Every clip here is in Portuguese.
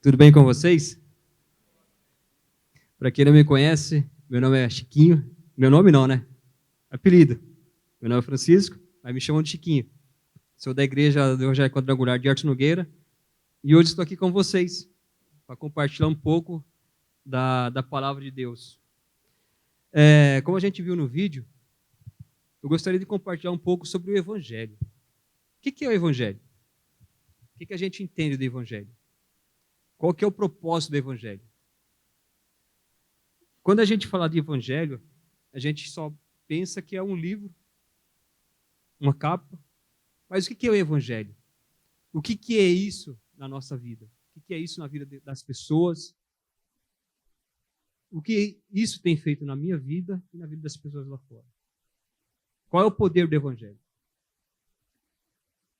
Tudo bem com vocês? Para quem não me conhece, meu nome é Chiquinho. Meu nome não, né? Apelido. Meu nome é Francisco, mas me chamam de Chiquinho. Sou da Igreja do Evangelho Quadrangular de Arte Nogueira e hoje estou aqui com vocês para compartilhar um pouco da palavra de Deus. Como a gente viu no vídeo, eu gostaria de compartilhar um pouco sobre o Evangelho. O que é o Evangelho? O que a gente entende do Evangelho? Qual que é o propósito do Evangelho? Quando a gente fala de Evangelho, a gente só pensa que é um livro, uma capa. Mas o que é o Evangelho? O que é isso na nossa vida? O que é isso na vida das pessoas? O que isso tem feito na minha vida e na vida das pessoas lá fora? Qual é o poder do Evangelho?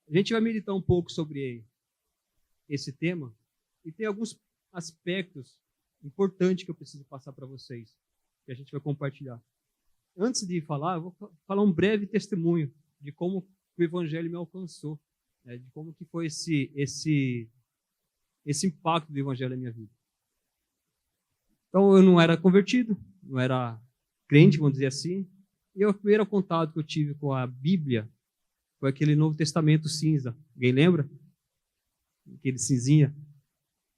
A gente vai meditar um pouco sobre esse tema e tem alguns aspectos importantes que eu preciso passar para vocês, que a gente vai compartilhar. Antes de falar, eu vou falar um breve testemunho de como o Evangelho me alcançou, né, de como que foi esse impacto do Evangelho na minha vida. Então, eu não era convertido, não era crente, vamos dizer assim, e o primeiro contato que eu tive com a Bíblia foi aquele Novo Testamento cinza. Alguém lembra? Aquele cinzinha.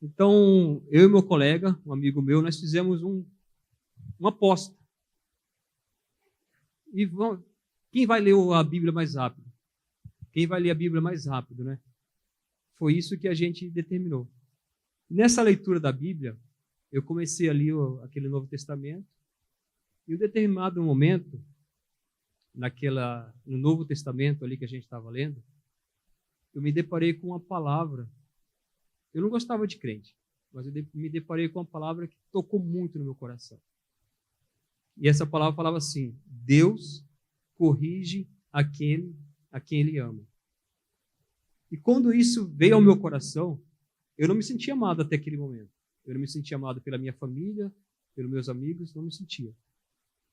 Então, eu e meu colega, um amigo meu, nós fizemos uma aposta. E quem vai ler a Bíblia mais rápido? Quem vai ler a Bíblia mais rápido, né? Foi isso que a gente determinou. Nessa leitura da Bíblia, eu comecei a ler aquele Novo Testamento, e em um determinado momento, no Novo Testamento ali que a gente estava lendo, eu me deparei com uma palavra. Eu não gostava de crente, mas eu me deparei com uma palavra que tocou muito no meu coração. E essa palavra falava assim: Deus corrige a quem Ele ama. E quando isso veio ao meu coração, eu não me sentia amado até aquele momento. Eu não me sentia amado pela minha família, pelos meus amigos, não me sentia.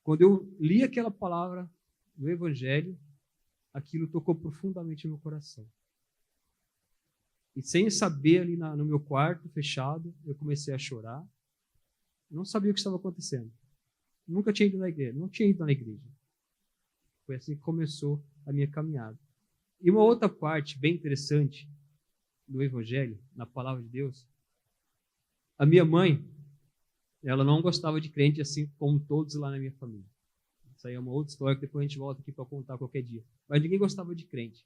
Quando eu li aquela palavra no Evangelho, aquilo tocou profundamente no meu coração. E sem saber, ali no meu quarto, fechado, eu comecei a chorar. Não sabia o que estava acontecendo. Nunca tinha ido na igreja, não tinha ido na igreja. Foi assim que começou a minha caminhada. E uma outra parte bem interessante do Evangelho, na palavra de Deus, a minha mãe, ela não gostava de crente assim como todos lá na minha família. Isso aí é uma outra história que depois a gente volta aqui para contar qualquer dia. Mas ninguém gostava de crente.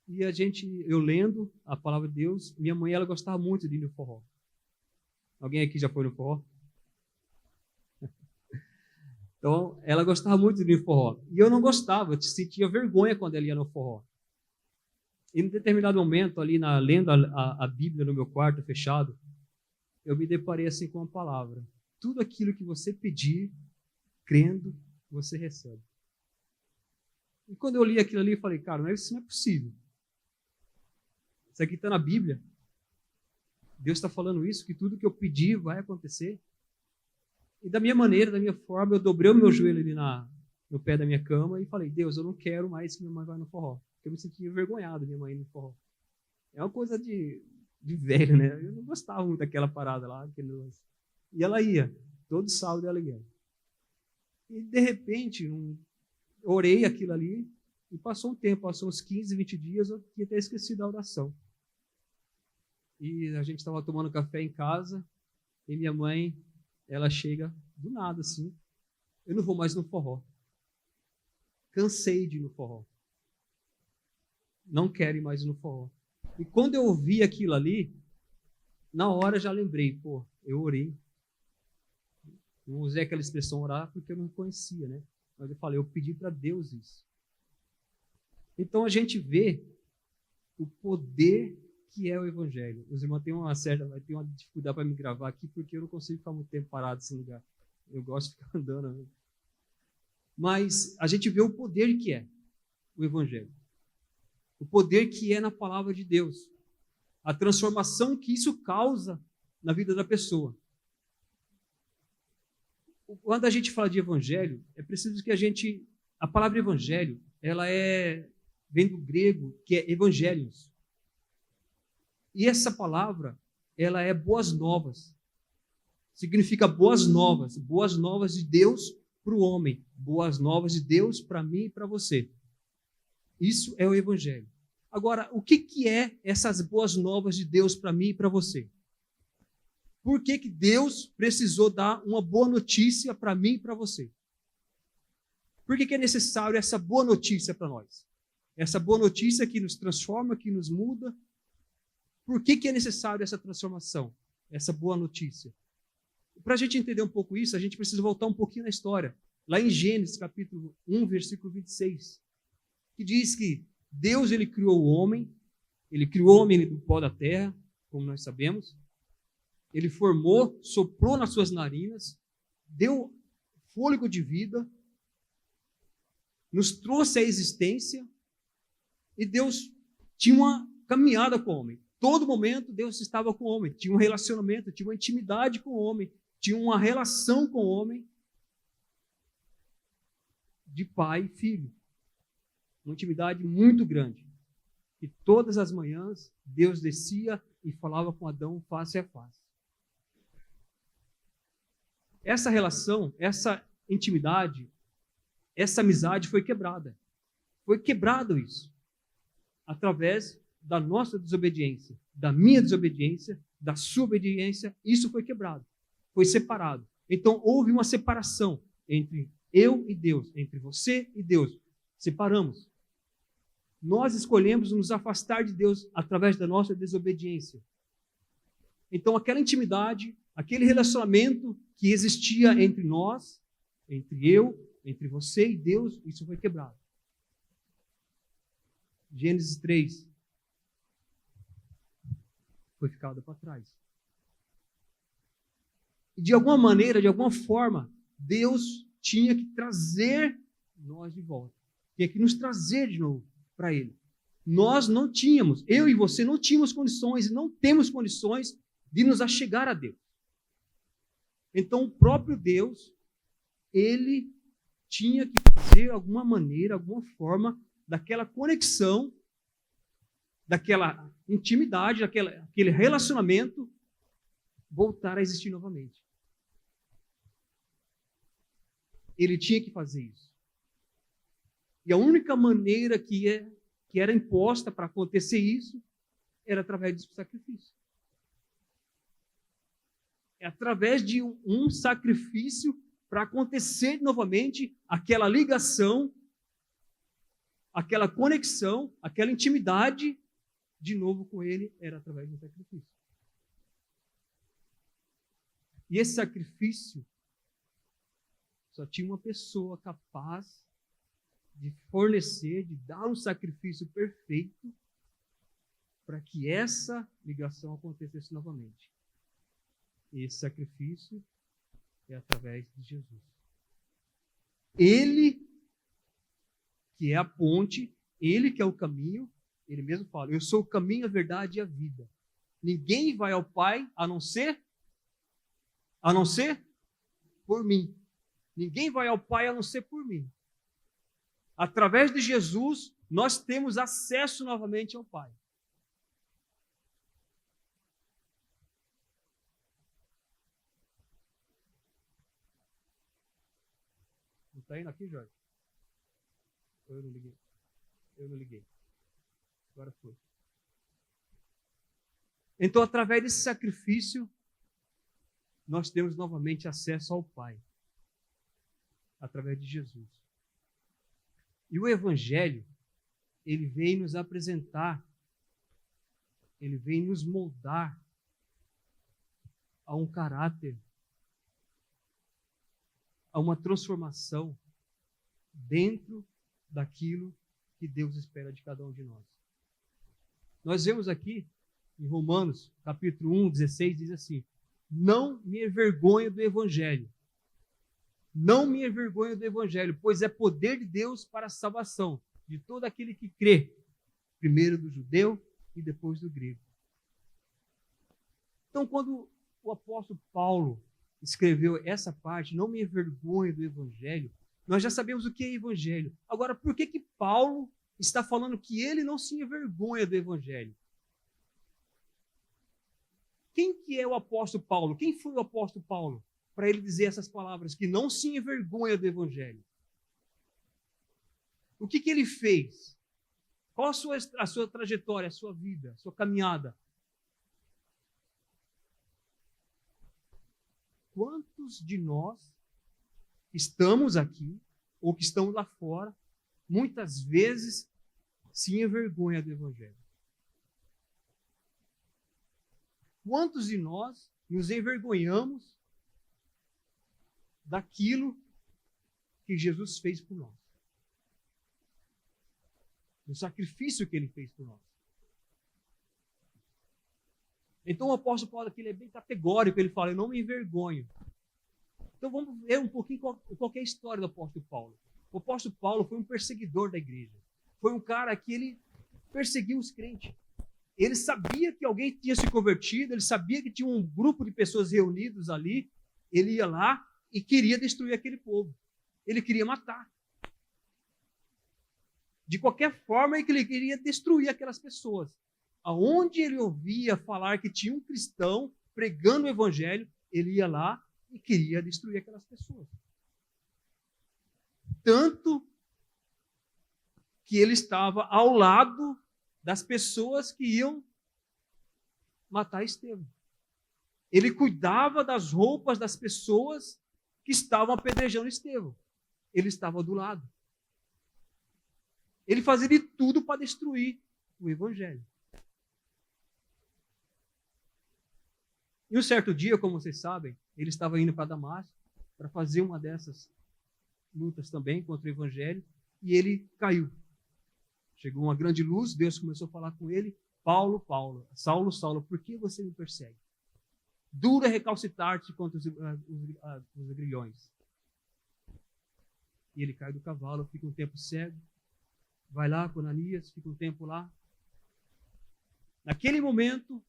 E eu lendo a palavra de Deus, minha mãe, ela gostava muito de ir no forró. Alguém aqui já foi no forró? Então, ela gostava muito de ir no forró. E eu não gostava, eu sentia vergonha quando ela ia no forró. E em determinado momento, ali lendo a Bíblia no meu quarto fechado, eu me deparei assim com uma palavra: tudo aquilo que você pedir, crendo, você recebe. E quando eu li aquilo ali, eu falei: cara, isso não é possível. Isso aqui está na Bíblia. Deus está falando isso, que tudo que eu pedir vai acontecer. E da minha maneira, da minha forma, eu dobrei o meu joelho ali no pé da minha cama e falei: Deus, eu não quero mais que minha mãe vá no forró. Porque eu me sentia envergonhado, minha mãe no forró. É uma coisa de velho, né? Eu não gostava muito daquela parada lá. E ela ia. Todo sábado ela ia. E de repente, eu orei aquilo ali e passou um tempo, passou uns 15, 20 dias, eu tinha até esquecido a oração. E a gente estava tomando café em casa e minha mãe, ela chega do nada assim: eu não vou mais no forró. Cansei de ir no forró. Não quero ir mais no forró. E quando eu ouvi aquilo ali, na hora já lembrei: pô, eu orei. Não usei aquela expressão orar porque eu não conhecia, né? Mas eu falei, eu pedi para Deus isso. Então a gente vê o poder que é o Evangelho. Os irmãos vai ter uma dificuldade para me gravar aqui porque eu não consigo ficar muito tempo parado nesse lugar. Eu gosto de ficar andando. Né? Mas a gente vê o poder que é o Evangelho. O poder que é na palavra de Deus. A transformação que isso causa na vida da pessoa. Quando a gente fala de Evangelho, é preciso que a palavra Evangelho, ela vem do grego, que é Evangelios. E essa palavra, ela é boas novas. Significa boas novas de Deus para o homem, boas novas de Deus para mim e para você. Isso é o Evangelho. Agora, o que é essas boas novas de Deus para mim e para você? Por que Deus precisou dar uma boa notícia para mim e para você? Por que é necessário essa boa notícia para nós? Essa boa notícia que nos transforma, que nos muda. Por que é necessário essa transformação? Essa boa notícia? Para a gente entender um pouco isso, a gente precisa voltar um pouquinho na história. Lá em Gênesis, capítulo 1, versículo 26, que diz que Deus ele criou o homem do pó da terra, como nós sabemos. Ele formou, soprou nas suas narinas, deu fôlego de vida, nos trouxe à existência, e Deus tinha uma caminhada com o homem. Todo momento Deus estava com o homem, tinha um relacionamento, tinha uma intimidade com o homem, tinha uma relação com o homem de pai e filho. Uma intimidade muito grande. E todas as manhãs Deus descia e falava com Adão face a face. Essa relação, essa intimidade, essa amizade foi quebrada. Foi quebrado isso. Através da nossa desobediência, da minha desobediência, da sua obediência, isso foi quebrado. Foi separado. Então houve uma separação entre eu e Deus, entre você e Deus. Separamos. Nós escolhemos nos afastar de Deus através da nossa desobediência. Então aquela intimidade, aquele relacionamento que existia entre nós, entre eu, entre você e Deus, isso foi quebrado. Gênesis 3 foi ficado para trás. E de alguma maneira, de alguma forma, Deus tinha que trazer nós de volta. Tinha que nos trazer de novo para Ele. Nós não tínhamos, eu e você não tínhamos condições e não temos condições de nos achegar a Deus. Então, o próprio Deus, Ele tinha que fazer alguma maneira, alguma forma, daquela conexão, daquela intimidade, aquele relacionamento, voltar a existir novamente. Ele tinha que fazer isso. E a única maneira que era imposta para acontecer isso era através do sacrifício. É através de um sacrifício para acontecer novamente aquela ligação, aquela conexão, aquela intimidade de novo com Ele, era através do sacrifício. E esse sacrifício só tinha uma pessoa capaz de fornecer, de dar um sacrifício perfeito para que essa ligação acontecesse novamente. E esse sacrifício é através de Jesus. Ele que é a ponte, Ele que é o caminho, Ele mesmo fala, eu sou o caminho, a verdade e a vida. Ninguém vai ao Pai a não ser por mim. Ninguém vai ao Pai a não ser por mim. Através de Jesus, nós temos acesso novamente ao Pai. Não está indo aqui, Jorge? Eu não liguei. Eu não liguei. Agora foi. Então, através desse sacrifício, nós temos novamente acesso ao Pai. Através de Jesus. E o Evangelho, ele vem nos apresentar, ele vem nos moldar a um caráter, a uma transformação dentro daquilo que Deus espera de cada um de nós. Nós vemos aqui, em Romanos, capítulo 1, 16, diz assim, não me envergonho do Evangelho. Não me envergonho do Evangelho, pois é poder de Deus para a salvação de todo aquele que crê, primeiro do judeu e depois do grego. Então, quando o apóstolo Paulo escreveu essa parte, não me envergonho do Evangelho, nós já sabemos o que é Evangelho. Agora, por que Paulo está falando que ele não se envergonha do Evangelho? Quem que é o apóstolo Paulo? Quem foi o apóstolo Paulo para ele dizer essas palavras, que não se envergonha do evangelho? O que ele fez? Qual a sua trajetória, a sua vida, a sua caminhada? Quantos de nós estamos aqui, ou que estamos lá fora, muitas vezes se envergonha do evangelho? Quantos de nós nos envergonhamos daquilo que Jesus fez por nós? Do sacrifício que ele fez por nós. Então o apóstolo Paulo aqui, ele é bem categórico, ele fala, eu não me envergonho. Então vamos ver um pouquinho qual é a história do apóstolo Paulo. O apóstolo Paulo foi um perseguidor da igreja. Foi um cara que ele perseguiu os crentes. Ele sabia que alguém tinha se convertido, ele sabia que tinha um grupo de pessoas reunidos ali, ele ia lá e queria destruir aquele povo. Ele queria matar. De qualquer forma, ele queria destruir aquelas pessoas. Aonde ele ouvia falar que tinha um cristão pregando o evangelho, ele ia lá e queria destruir aquelas pessoas. Tanto que ele estava ao lado das pessoas que iam matar Estevão. Ele cuidava das roupas das pessoas que estavam apedrejando Estevão. Ele estava do lado. Ele fazia de tudo para destruir o evangelho. E um certo dia, como vocês sabem, ele estava indo para Damasco para fazer uma dessas lutas também contra o evangelho, e ele caiu. Chegou uma grande luz, Deus começou a falar com ele, Paulo, Paulo, Saulo, Saulo, por que você me persegue? Duro é recalcitar-te contra os grilhões. E ele cai do cavalo, fica um tempo cego, vai lá com Ananias, fica um tempo lá. Naquele momento,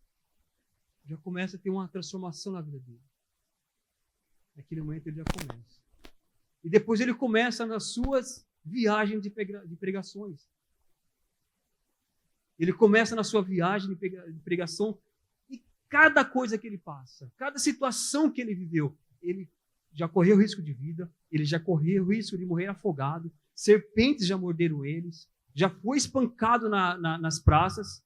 já começa a ter uma transformação na vida dele. Naquele momento ele já começa. E depois ele começa nas suas viagens de pregações. Ele começa na sua viagem de pregação e cada coisa que ele passa, cada situação que ele viveu, ele já correu risco de vida, ele já correu risco de morrer afogado, serpentes já morderam eles, já foi espancado nas praças.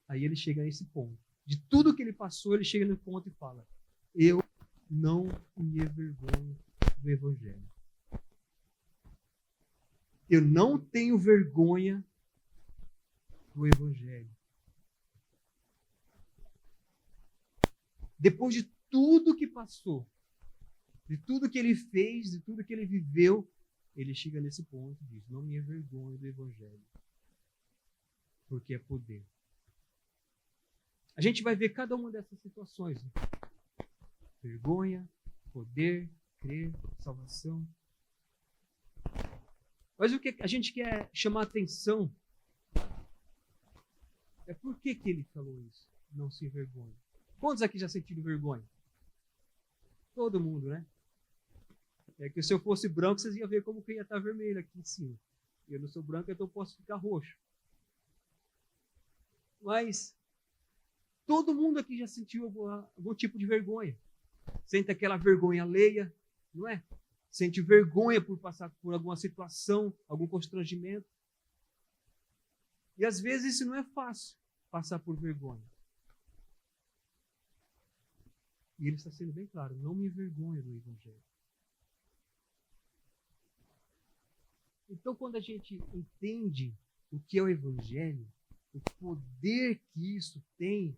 Aí ele chega nesse ponto. De tudo que ele passou, ele chega no ponto e fala, eu não me envergonho do evangelho. Eu não tenho vergonha do evangelho. Depois de tudo que passou, de tudo que ele fez, de tudo que ele viveu, ele chega nesse ponto e diz, não me envergonho do evangelho, porque é poder. A gente vai ver cada uma dessas situações. Né? Vergonha, poder, crer, salvação. Mas o que a gente quer chamar a atenção é por que ele falou isso. Não se envergonhe. Quantos aqui já sentiram vergonha? Todo mundo, né? É que se eu fosse branco, vocês iam ver como que ia estar vermelho aqui em cima. Eu não sou branco, então eu posso ficar roxo. Mas todo mundo aqui já sentiu algum tipo de vergonha. Sente aquela vergonha alheia, não é? Sente vergonha por passar por alguma situação, algum constrangimento. E às vezes isso não é fácil, passar por vergonha. E ele está sendo bem claro, não me envergonhe do evangelho. Então, quando a gente entende o que é o evangelho, o poder que isso tem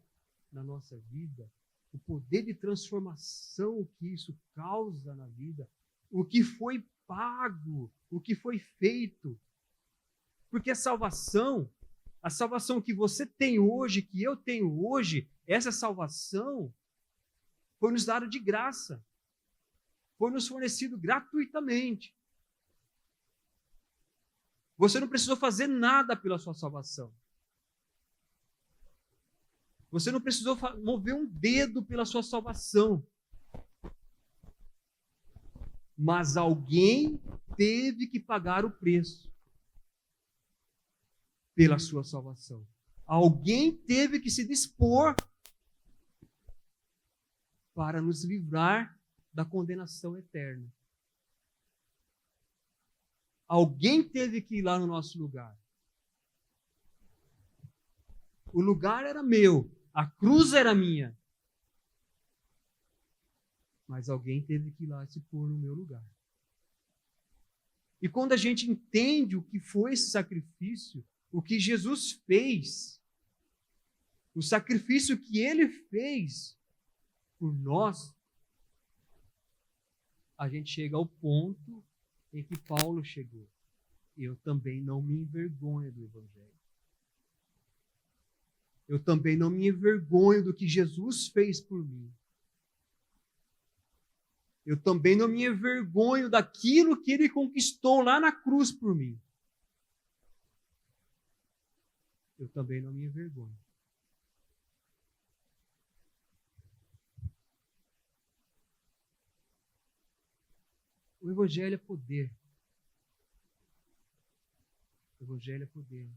na nossa vida, o poder de transformação que isso causa na vida, o que foi pago, o que foi feito. Porque a salvação que você tem hoje, que eu tenho hoje, essa salvação foi nos dada de graça. Foi nos fornecido gratuitamente. Você não precisou fazer nada pela sua salvação. Você não precisou mover um dedo pela sua salvação. Mas alguém teve que pagar o preço pela sua salvação. Alguém teve que se dispor para nos livrar da condenação eterna. Alguém teve que ir lá no nosso lugar. O lugar era meu, a cruz era minha. Mas alguém teve que ir lá se pôr no meu lugar. E quando a gente entende o que foi esse sacrifício, o que Jesus fez, o sacrifício que ele fez por nós, a gente chega ao ponto em que Paulo chegou. Eu também não me envergonho do Evangelho. Eu também não me envergonho do que Jesus fez por mim. Eu também não me envergonho daquilo que ele conquistou lá na cruz por mim. Eu também não me envergonho. O Evangelho é poder. O Evangelho é poder.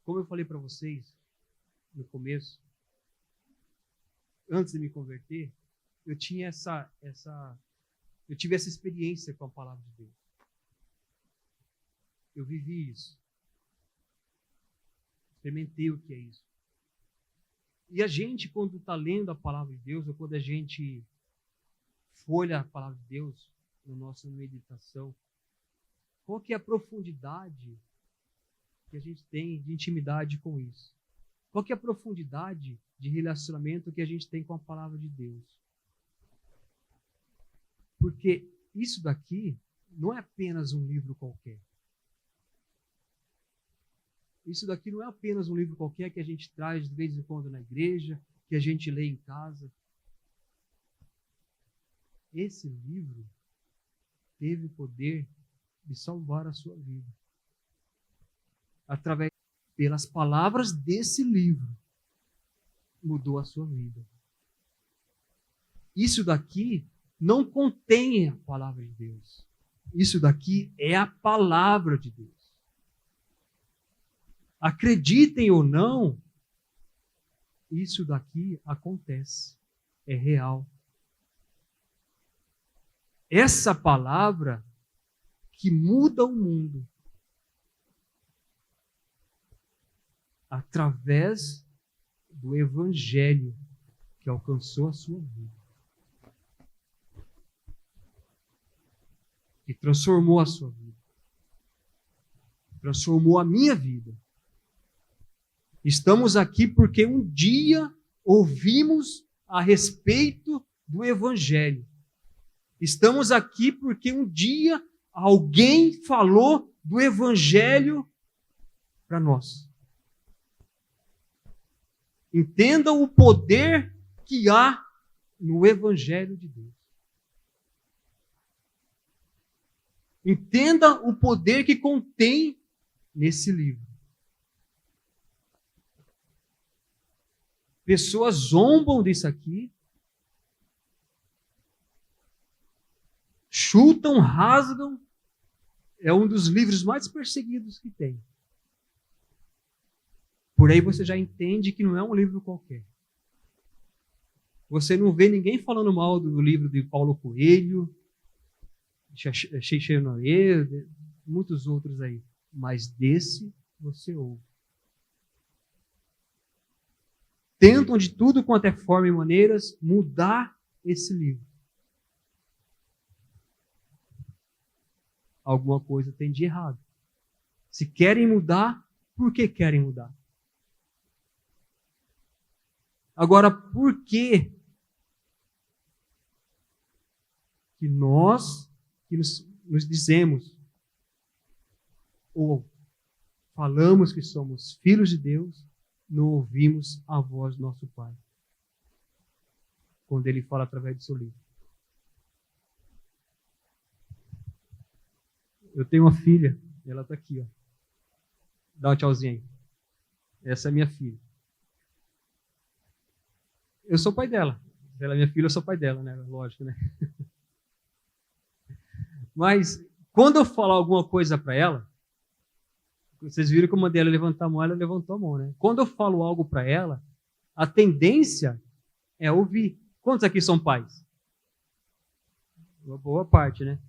Como eu falei para vocês no começo, antes de me converter, eu tive essa experiência com a palavra de Deus. Eu vivi isso. Experimentei o que é isso. E a gente, quando está lendo a palavra de Deus, ou quando a gente folha a palavra de Deus na nossa meditação, qual que é a profundidade que a gente tem de intimidade com isso? Qual que é a profundidade de relacionamento que a gente tem com a palavra de Deus? Porque isso daqui não é apenas um livro qualquer. Isso daqui não é apenas um livro qualquer que a gente traz de vez em quando na igreja, que a gente lê em casa. Esse livro teve o poder de salvar a sua vida. Pelas palavras desse livro, mudou a sua vida. Isso daqui não contém a palavra de Deus. Isso daqui é a palavra de Deus. Acreditem ou não, isso daqui acontece. É real. Essa palavra que muda o mundo através do Evangelho que alcançou a sua vida. Que transformou a sua vida. Transformou a minha vida. Estamos aqui porque um dia ouvimos a respeito do Evangelho. Estamos aqui porque um dia alguém falou do Evangelho para nós. Entendam o poder que há no Evangelho de Deus. Entenda o poder que contém nesse livro. Pessoas zombam disso aqui, chutam, rasgam. É um dos livros mais perseguidos que tem. Por aí você já entende que não é um livro qualquer. Você não vê ninguém falando mal do livro de Paulo Coelho, Chechenoê, muitos outros aí. Mas desse você ouve. Tentam de tudo quanto é forma e maneiras mudar esse livro. Alguma coisa tem de errado. Se querem mudar, por que querem mudar? Agora, por que nós que nos dizemos ou falamos que somos filhos de Deus, não ouvimos a voz do nosso Pai quando Ele fala através do seu livro? Eu tenho uma filha, ela está aqui, ó. Dá um tchauzinho aí. Essa é minha filha. Eu sou pai dela. Ela é minha filha, eu sou pai dela, né? Lógico, né? Mas, quando eu falar alguma coisa para ela, vocês viram que eu mandei ela levantar a mão, ela levantou a mão, né? Quando eu falo algo para ela, a tendência é ouvir. Quantos aqui são pais? Uma boa parte, né?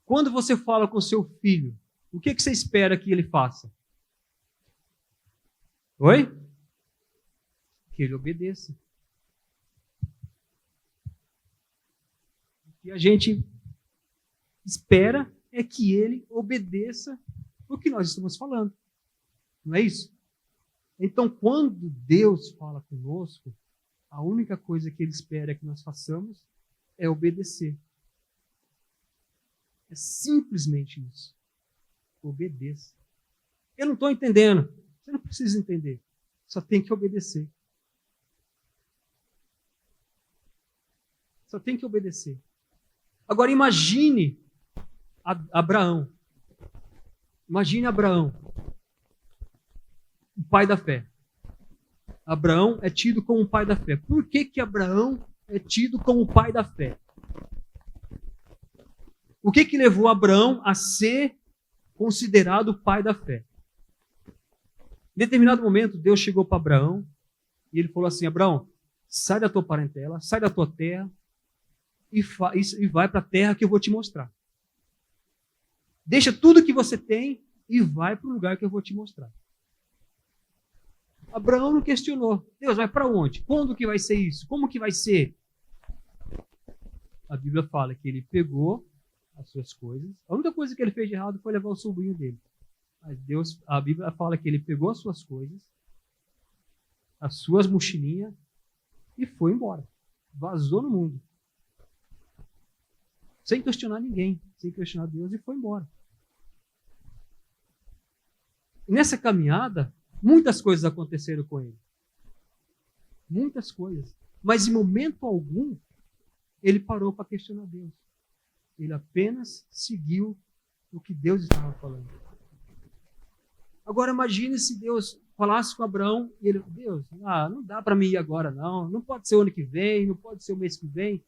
Quando você fala com seu filho, o que você espera que ele faça? Oi? Que ele obedeça. O que a gente espera é que ele obedeça o que nós estamos falando. Não é isso? Então, quando Deus fala conosco, a única coisa que Ele espera que nós façamos é obedecer. É simplesmente isso. Obedeça. Eu não estou entendendo. Você não precisa entender. Só tem que obedecer. Só tem que obedecer. Agora imagine Abraão. Imagine Abraão, o pai da fé. Abraão é tido como o pai da fé. Por que Abraão é tido como o pai da fé? O que levou Abraão a ser considerado o pai da fé? Em determinado momento, Deus chegou para Abraão e ele falou assim: Abraão, sai da tua parentela, sai da tua terra e vai para a terra que eu vou te mostrar. Deixa tudo que você tem e vai para o lugar que eu vou te mostrar. Abraão não questionou. Deus, vai para onde? Quando que vai ser isso? Como que vai ser? A Bíblia fala que ele pegou as suas coisas. A única coisa que ele fez de errado foi levar o sobrinho dele. Mas a Bíblia fala que ele pegou as suas coisas, as suas mochilinhas e foi embora. Vazou no mundo. Sem questionar ninguém, sem questionar Deus, e foi embora. E nessa caminhada, muitas coisas aconteceram com ele. Muitas coisas. Mas em momento algum, ele parou para questionar Deus. Ele apenas seguiu o que Deus estava falando. Agora imagine se Deus falasse com Abraão e ele, Deus, não dá para mim ir agora não. Não pode ser o ano que vem, não pode ser o mês que vem.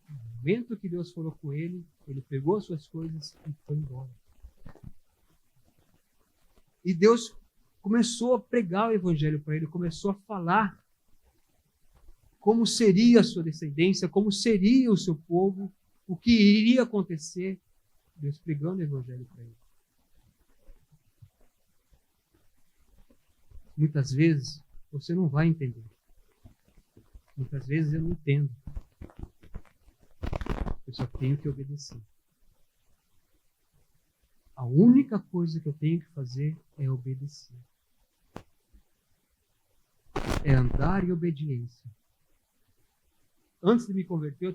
No momento que Deus falou com ele, ele pegou as suas coisas e foi embora. E Deus começou a pregar o evangelho para ele, começou a falar como seria a sua descendência, como seria o seu povo, o que iria acontecer. Deus pregando o evangelho para ele. Muitas vezes você não vai entender. Muitas vezes eu não entendo. Eu só tenho que obedecer. A única coisa que eu tenho que fazer é obedecer. É andar em obediência. Antes de me converter,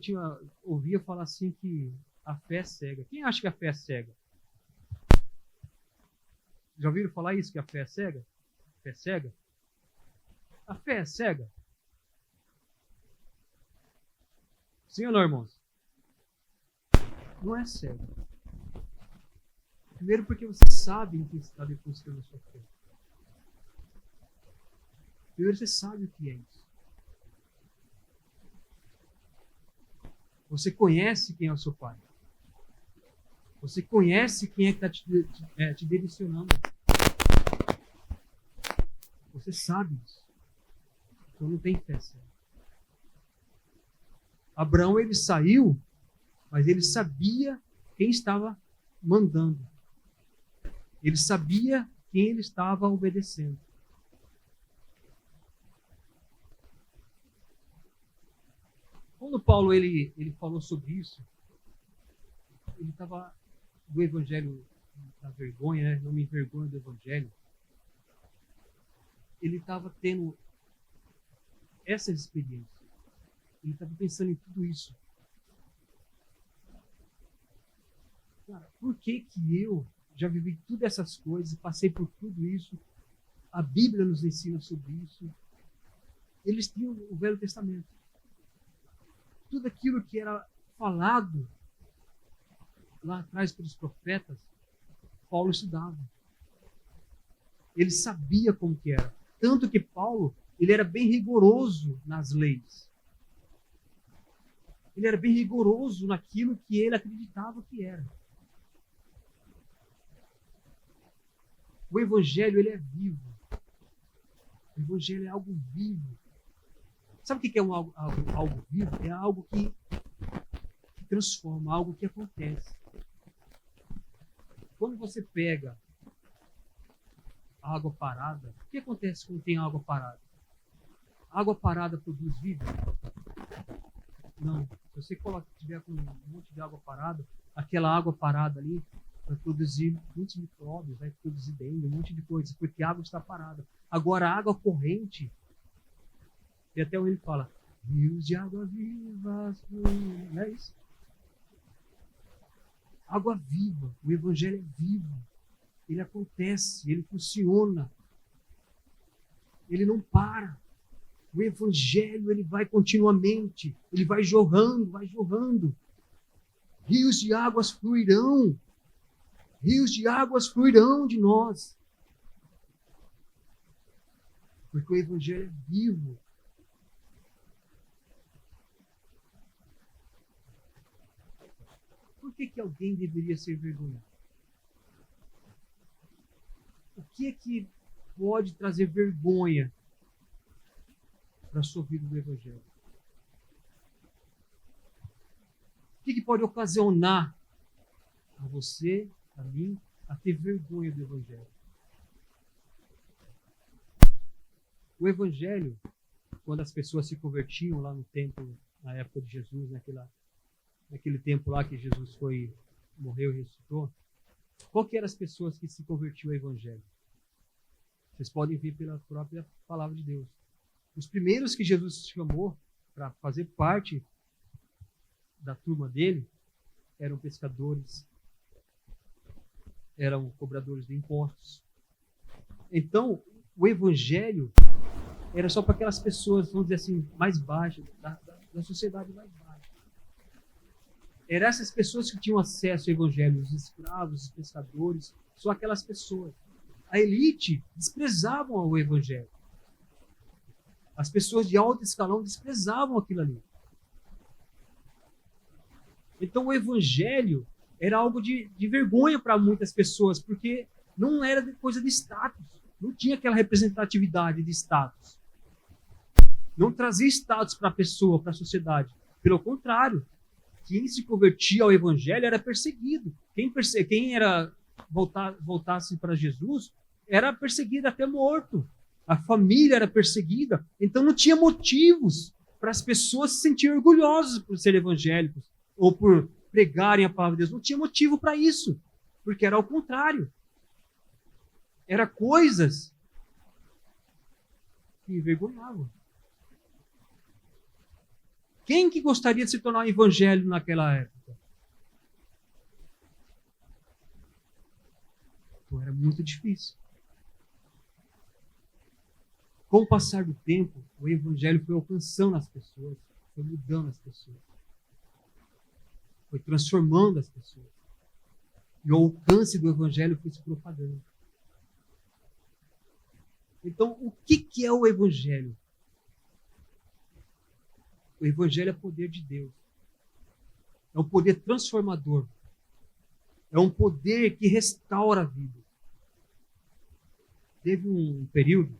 ouvia falar assim que a fé é cega. Quem acha que a fé é cega? Já ouviram falar isso, que a fé é cega? A fé é cega? A fé é cega? Sim ou não, irmãos? Não é cega. Primeiro porque você sabe em que está depositando a sua fé. Primeiro você sabe o que é isso. Você conhece quem é o seu pai. Você conhece quem é que está te direcionando. Você sabe isso. Então não tem fé cega. Abraão, ele saiu, mas ele sabia quem estava mandando. Ele sabia quem ele estava obedecendo. Quando Paulo ele falou sobre isso, ele estava do evangelho da vergonha, né? Não me envergonho do evangelho. Ele estava tendo essas experiências. Ele estava pensando em tudo isso. Cara, por que eu já vivi todas essas coisas, passei por tudo isso? A Bíblia nos ensina sobre isso. Eles tinham o Velho Testamento. Tudo aquilo que era falado lá atrás pelos profetas, Paulo estudava. Ele sabia como que era. Tanto que Paulo, ele era bem rigoroso nas leis. Ele era bem rigoroso naquilo que ele acreditava que era. O Evangelho, ele é vivo. O Evangelho é algo vivo. Sabe o que é algo vivo? É algo que transforma, algo que acontece. Quando você pega a água parada, o que acontece quando tem água parada? A água parada produz vida? Não. Se você tiver com um monte de água parada, aquela água parada ali vai produzir muitos micróbios, vai produzir dengue, um monte de coisas, porque a água está parada. Agora, a água corrente, e até o ele fala, rios de água viva, não é isso? Água viva, o evangelho é vivo, ele acontece, ele funciona, ele não para. O evangelho, ele vai continuamente, ele vai jorrando, vai jorrando. Rios de águas fluirão. Rios de águas fluirão de nós. Porque o evangelho é vivo. Por que alguém deveria ser vergonhado? O que é que pode trazer vergonha para a sua vida do evangelho? O que pode ocasionar a você, a mim, a ter vergonha do evangelho? O evangelho, quando as pessoas se convertiam lá no templo, na época de Jesus, naquele tempo lá que Jesus morreu e ressuscitou, qual que eram as pessoas que se convertiam ao evangelho? Vocês podem ver pela própria palavra de Deus. Os primeiros que Jesus chamou para fazer parte da turma dele eram pescadores, eram cobradores de impostos. Então, o evangelho era só para aquelas pessoas, vamos dizer assim, mais baixas, da sociedade mais baixa. Eram essas pessoas que tinham acesso ao evangelho, os escravos, os pescadores, só aquelas pessoas. A elite desprezavam o evangelho. As pessoas de alto escalão desprezavam aquilo ali. Então o evangelho era algo de vergonha para muitas pessoas, porque não era coisa de status. Não tinha aquela representatividade de status. Não trazia status para a pessoa, para a sociedade. Pelo contrário, quem se convertia ao evangelho era perseguido. Quem voltasse para Jesus era perseguido até morto. A família era perseguida. Então não tinha motivos para as pessoas se sentirem orgulhosas por serem evangélicos ou por pregarem a palavra de Deus. Não tinha motivo para isso, porque era ao contrário. Era coisas que envergonhavam. Quem que gostaria de se tornar um evangelho naquela época? Então, era muito difícil. Com o passar do tempo, o evangelho foi alcançando as pessoas, foi mudando as pessoas, foi transformando as pessoas. E o alcance do evangelho foi se propagando. Então, o que é o evangelho? O evangelho é poder de Deus. É um poder transformador. É um poder que restaura a vida. Teve um período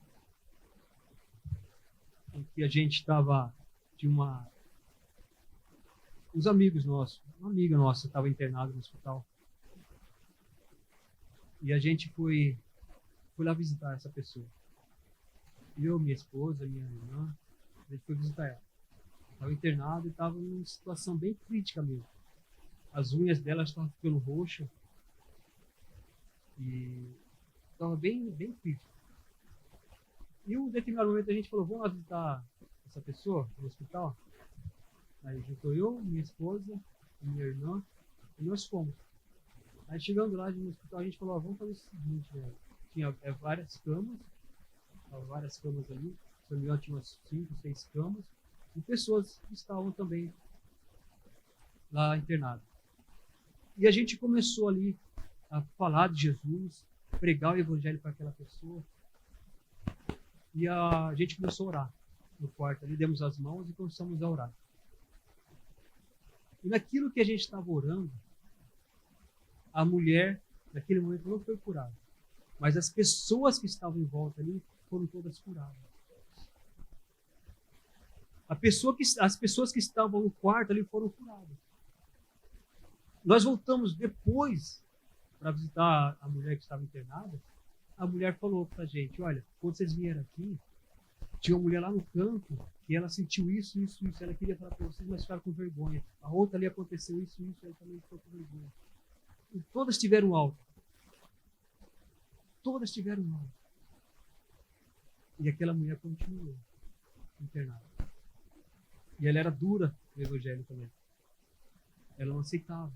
em que a gente tinha uns amigos nossos, uma amiga nossa estava internada no hospital. E a gente foi lá visitar essa pessoa. Eu, minha esposa, minha irmã, a gente foi visitar ela. Estava internado e estava em uma situação bem crítica mesmo. As unhas dela estavam ficando roxas e estava bem, bem crítico. E em um determinado momento a gente falou, vamos lá visitar essa pessoa no hospital? Aí juntou eu, minha esposa, minha irmã, e nós fomos. Aí chegando lá no hospital a gente falou, vamos fazer o seguinte, tinha várias camas ali, se não me engano tinha umas 5, 6 camas, e pessoas que estavam também lá internadas. E a gente começou ali a falar de Jesus, pregar o evangelho para aquela pessoa. E a gente começou a orar no quarto ali, demos as mãos e começamos a orar. E naquilo que a gente estava orando, a mulher, naquele momento, não foi curada. Mas as pessoas que estavam em volta ali foram todas curadas. As pessoas que estavam no quarto ali foram curadas. Nós voltamos depois para visitar a mulher que estava internada. A mulher falou para a gente, olha, quando vocês vieram aqui, tinha uma mulher lá no canto que ela sentiu isso. Ela queria falar para vocês, mas ficaram com vergonha. A outra ali aconteceu isso, ela também ficou com vergonha. E todas tiveram alta. Todas tiveram alta. E aquela mulher continuou internada. E ela era dura no evangelho também. Ela não aceitava.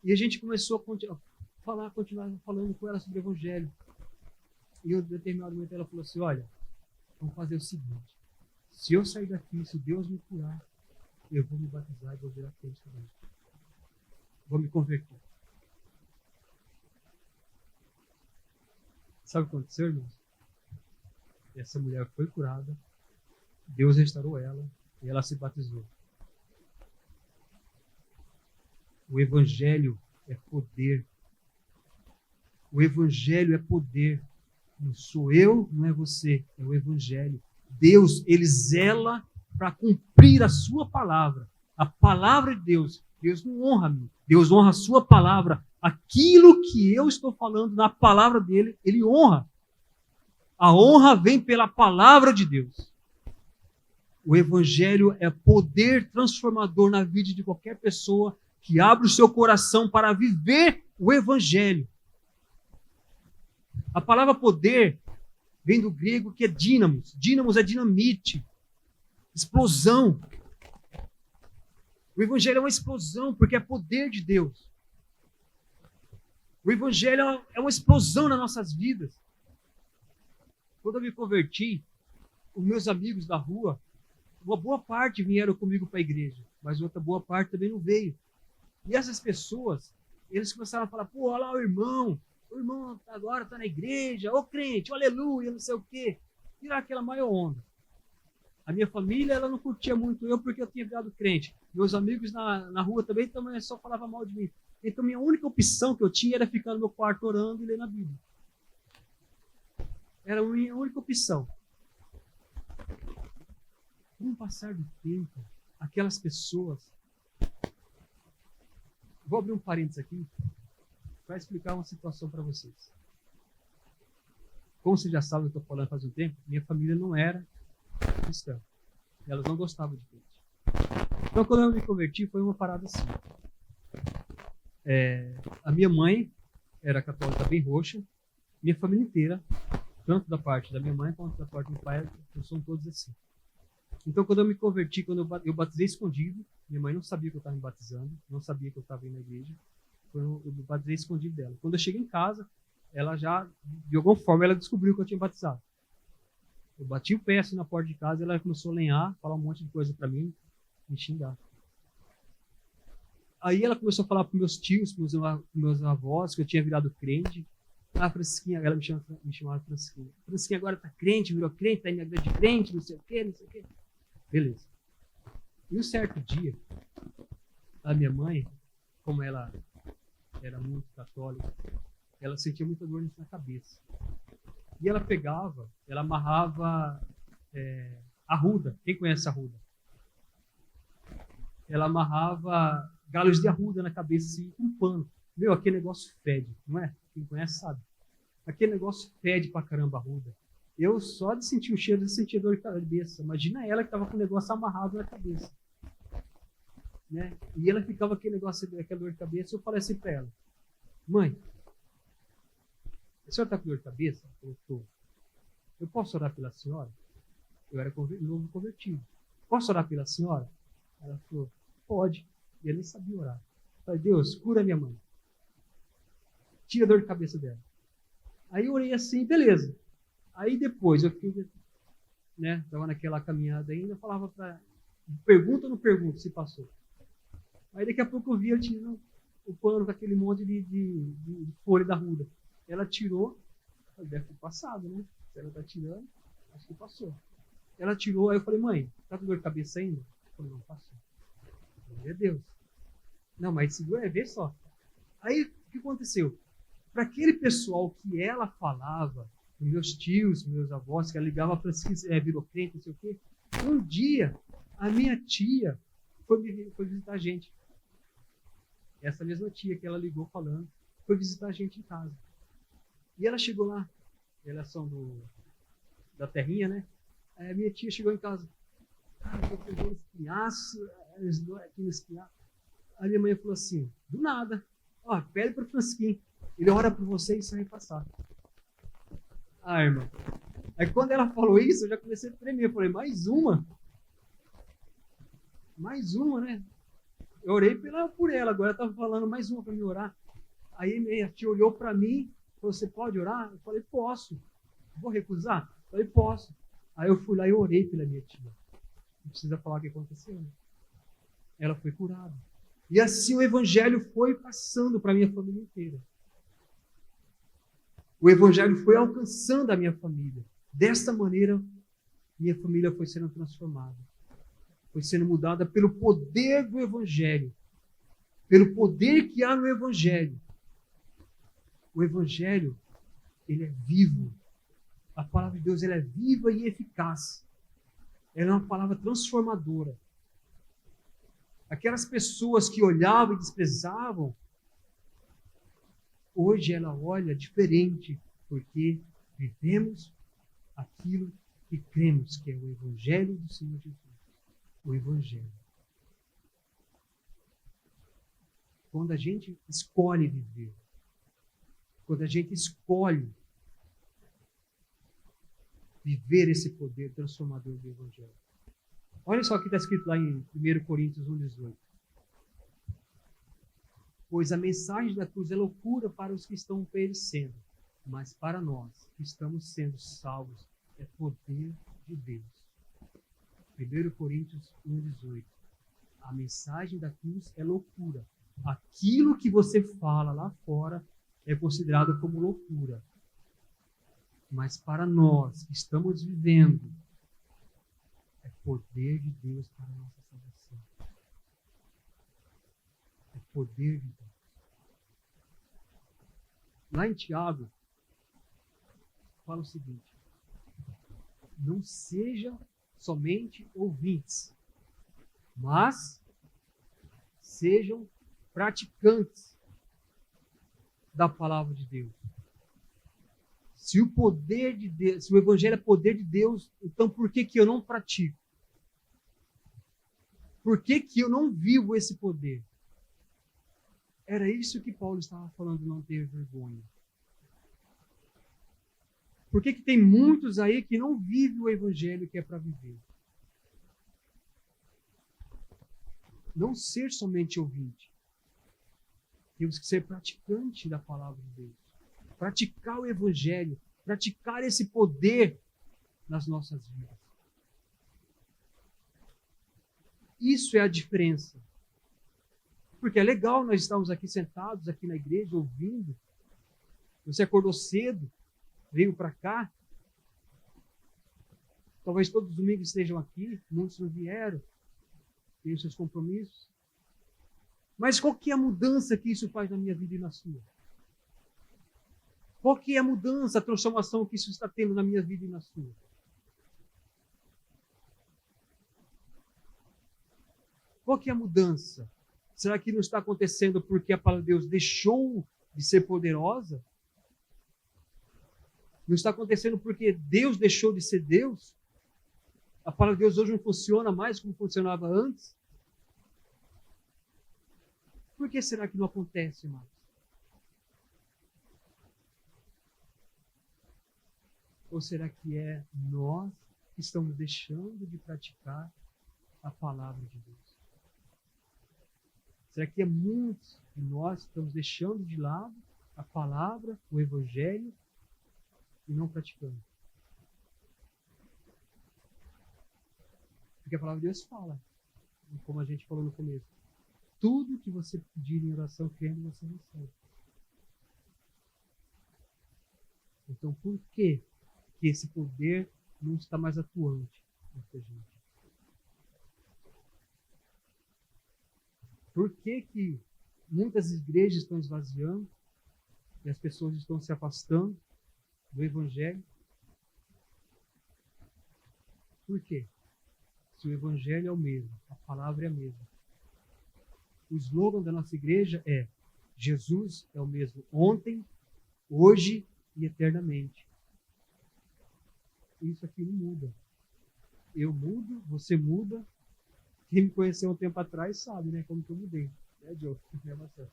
E a gente começou a continuar falando com ela sobre o evangelho. E em um determinado momento ela falou assim, olha, vamos fazer o seguinte, se eu sair daqui, se Deus me curar, eu vou me batizar e vou virar crente também. Vou me converter. Sabe o que aconteceu, irmãos? Essa mulher foi curada, Deus restaurou ela e ela se batizou. O evangelho é poder. O evangelho é poder. Não sou eu, não é você, é o evangelho. Deus, ele zela para cumprir a sua palavra. A palavra de Deus. Deus não honra a mim. Deus honra a sua palavra. Aquilo que eu estou falando na palavra dele, ele honra. A honra vem pela palavra de Deus. O evangelho é poder transformador na vida de qualquer pessoa que abre o seu coração para viver o evangelho. A palavra poder vem do grego que é dínamos. Dínamos é dinamite, explosão. O evangelho é uma explosão porque é poder de Deus. O evangelho é uma explosão nas nossas vidas. Quando eu me converti, os meus amigos da rua, uma boa parte vieram comigo para a igreja, mas outra boa parte também não veio. E essas pessoas, eles começaram a falar, pô, olha lá o irmão agora está na igreja, ô crente, aleluia, não sei o quê. Tirar aquela maior onda. A minha família, ela não curtia muito eu porque eu tinha virado crente. Meus amigos na rua também só falavam mal de mim. Então minha única opção que eu tinha era ficar no meu quarto orando e lendo a Bíblia. Era a minha única opção. Com o passar do tempo, aquelas pessoas... Vou abrir um parênteses aqui para explicar uma situação para vocês. Como vocês já sabem, eu estou falando faz um tempo, minha família não era cristã. Elas não gostavam de crente. Então, quando eu me converti, foi uma parada assim. A minha mãe era católica bem roxa, minha família inteira, tanto da parte da minha mãe quanto da parte do meu pai, são todos assim. Então, quando eu me converti, quando eu batizei escondido, minha mãe não sabia que eu estava me batizando, não sabia que eu estava indo na igreja, eu batizei escondido dela. Quando eu cheguei em casa, ela já, de alguma forma, ela descobriu que eu tinha batizado. Eu bati o pé assim na porta de casa, ela começou a lenhar, falar um monte de coisa para mim, me xingar. Aí ela começou a falar para meus tios, para meus avós, que eu tinha virado crente. Ah, Francisquinha, ela me chamava Francisquinha. Francisquinha agora está crente, virou crente, está indo na igreja de crente, não sei o quê. Beleza. E um certo dia, a minha mãe, como ela era muito católica, ela sentia muita dor na cabeça. E ela amarrava arruda. Quem conhece arruda? Ela amarrava galhos de arruda na cabeça assim, com um pano. Meu, aquele negócio fede, não é? Quem conhece sabe. Aquele negócio fede pra caramba arruda. Eu só de sentir o cheiro, eu sentia dor de cabeça. Imagina ela que estava com o negócio amarrado na cabeça. Né? E ela ficava aquele negócio, aquela dor de cabeça. Eu falei assim para ela, mãe, a senhora está com dor de cabeça? Eu estou. Eu posso orar pela senhora? Eu era novo convertido. Posso orar pela senhora? Ela falou, pode. E eu nem sabia orar. Eu falei, Deus, cura minha mãe. Tira a dor de cabeça dela. Aí eu orei assim, beleza. Aí depois eu fiquei, né, estava naquela caminhada ainda, eu falava para pergunta ou não pergunta se passou. Aí daqui a pouco eu vi ela tirando o pano com aquele monte de folha da ruda. Ela tirou, deve ter passado, né? Se ela está tirando, acho que passou. Ela tirou, aí eu falei, mãe, tá com dor de cabeça ainda? Eu falei, não, passou. Meu Deus. Não, mas segura, vê só. Aí o que aconteceu? Para aquele pessoal que ela falava, os meus tios, meus avós, que ela ligava para virou crente, não sei o quê. Um dia, a minha tia foi visitar a gente. Essa mesma tia que ela ligou falando, foi visitar a gente em casa. E ela chegou lá, elas são da terrinha, né? Aí a minha tia chegou em casa. Eu tô pegando espinhaço, aqui no espinhaço. Aí minha mãe falou assim, do nada, ó, pede para o Francisquinho, ele ora por você e isso vai passar. Ah, irmão. Aí quando ela falou isso, eu já comecei a tremer. Eu falei, mais uma? Mais uma, né? Eu orei por ela, agora ela estava falando mais uma para me orar. Aí minha tia olhou para mim, falou, você pode orar? Eu falei, posso. Vou recusar? Eu falei, posso. Aí eu fui lá e orei pela minha tia. Não precisa falar o que aconteceu, né? Ela foi curada. E assim o evangelho foi passando para a minha família inteira. O evangelho foi alcançando a minha família. Desta maneira, minha família foi sendo transformada. Foi sendo mudada pelo poder do evangelho. Pelo poder que há no evangelho. O evangelho, ele é vivo. A palavra de Deus, ela é viva e eficaz. Ela é uma palavra transformadora. Aquelas pessoas que olhavam e desprezavam, hoje ela olha diferente, porque vivemos aquilo que cremos, que é o Evangelho do Senhor Jesus. O Evangelho. Quando a gente escolhe viver, quando a gente escolhe viver esse poder transformador do Evangelho. Olha só o que está escrito lá em 1 Coríntios 1,18. Pois a mensagem da cruz é loucura para os que estão perecendo, mas para nós que estamos sendo salvos é poder de Deus. 1 Coríntios 1,18. A mensagem da cruz é loucura. Aquilo que você fala lá fora é considerado como loucura. Mas para nós que estamos vivendo, é poder de Deus para a nossa salvação. É poder de Deus. Lá em Tiago, fala o seguinte: não sejam somente ouvintes, mas sejam praticantes da palavra de Deus. Se o poder de Deus, se o evangelho é poder de Deus, então por que eu não pratico? Por que eu não vivo esse poder? Era isso que Paulo estava falando, não ter vergonha. Por que tem muitos aí que não vivem o evangelho que é para viver? Não ser somente ouvinte. Temos que ser praticante da palavra de Deus. Praticar o evangelho, praticar esse poder nas nossas vidas. Isso é a diferença. Porque é legal nós estarmos aqui sentados, aqui na igreja, ouvindo. Você acordou cedo, veio para cá. Talvez todos os domingos estejam aqui, muitos não vieram, têm os seus compromissos. Mas qual que é a mudança que isso faz na minha vida e na sua? Qual que é a mudança, a transformação que isso está tendo na minha vida e na sua? Qual que é a mudança? Será que não está acontecendo porque a palavra de Deus deixou de ser poderosa? Não está acontecendo porque Deus deixou de ser Deus? A palavra de Deus hoje não funciona mais como funcionava antes? Por que será que não acontece mais? Ou será que é nós que estamos deixando de praticar a palavra de Deus? Será que é muitos de nós que estamos deixando de lado a palavra, o evangelho, e não praticando? Porque a palavra de Deus fala, como a gente falou no começo, tudo que você pedir em oração, crendo, você recebe. Então, por que esse poder não está mais atuante entre a gente? Por que muitas igrejas estão esvaziando e as pessoas estão se afastando do evangelho? Por quê? Se o evangelho é o mesmo, a palavra é a mesma. O slogan da nossa igreja é: Jesus é o mesmo ontem, hoje e eternamente. Isso aqui não muda. Eu mudo, você muda. Quem me conheceu um tempo atrás sabe, né, como que eu mudei. É, Joe? É você.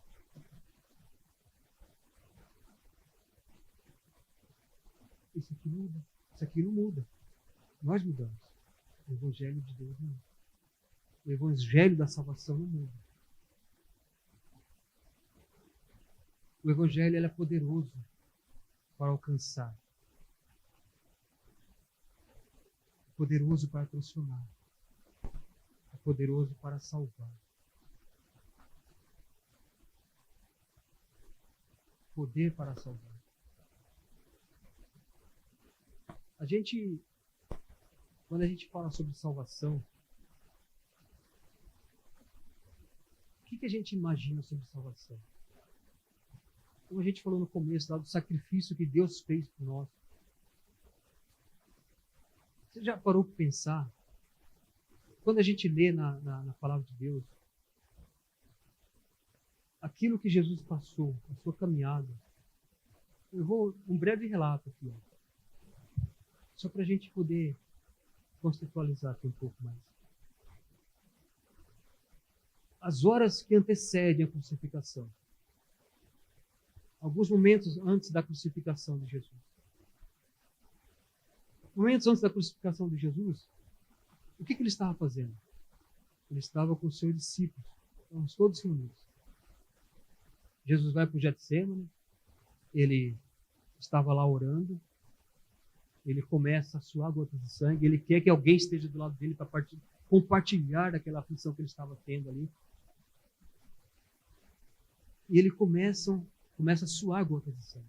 Isso aqui muda. Isso aqui não muda. Nós mudamos. O evangelho de Deus não muda. O evangelho da salvação não muda. O evangelho ele é poderoso para alcançar. Poderoso para transformar. É poderoso para salvar. Poder para salvar. Quando a gente fala sobre salvação, o que a gente imagina sobre salvação? Como a gente falou no começo, lá do sacrifício que Deus fez por nós. Você já parou para pensar? Quando a gente lê na palavra de Deus, aquilo que Jesus passou, a sua caminhada, eu vou um breve relato aqui, só para a gente poder conceitualizar aqui um pouco mais. As horas que antecedem a crucificação. Alguns momentos antes da crucificação de Jesus. Momentos antes da crucificação de Jesus, o que ele estava fazendo? Ele estava com os seus discípulos, estamos todos reunidos. Jesus vai para o Getsêmani, ele estava lá orando, ele começa a suar gotas de sangue, ele quer que alguém esteja do lado dele para compartilhar daquela aflição que ele estava tendo ali. E ele começa a suar gotas de sangue.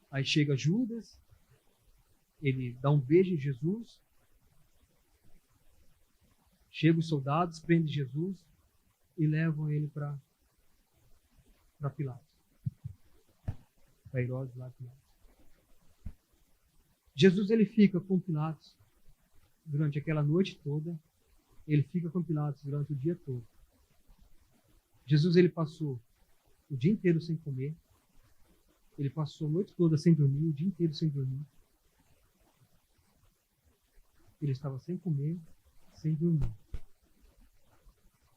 Aí chega Judas, ele dá um beijo em Jesus, chegam os soldados, prendem Jesus e levam ele para Pilatos. Para Herodes lá, Pilatos. Jesus ele fica com Pilatos durante aquela noite toda, ele fica com Pilatos durante o dia todo. Jesus ele passou o dia inteiro sem comer, ele passou a noite toda sem dormir, o dia inteiro sem dormir. Ele estava sem comer, sem dormir.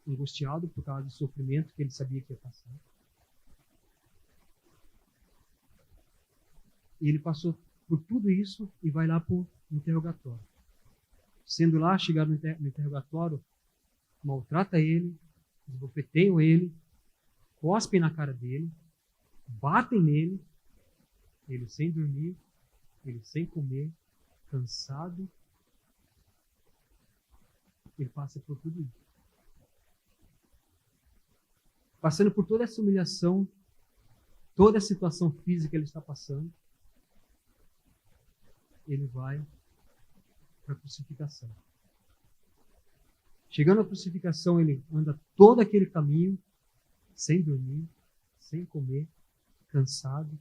Angustiado por causa do sofrimento que ele sabia que ia passar. E ele passou por tudo isso e vai lá para o interrogatório. Sendo lá, chegar no interrogatório, maltrata ele, esbofeteiam ele, cospem na cara dele, batem nele, ele sem dormir, ele sem comer, cansado. Ele passa por tudo isso. Passando por toda essa humilhação, toda a situação física que ele está passando, ele vai para a crucificação. Chegando à crucificação, ele anda todo aquele caminho, sem dormir, sem comer, cansado.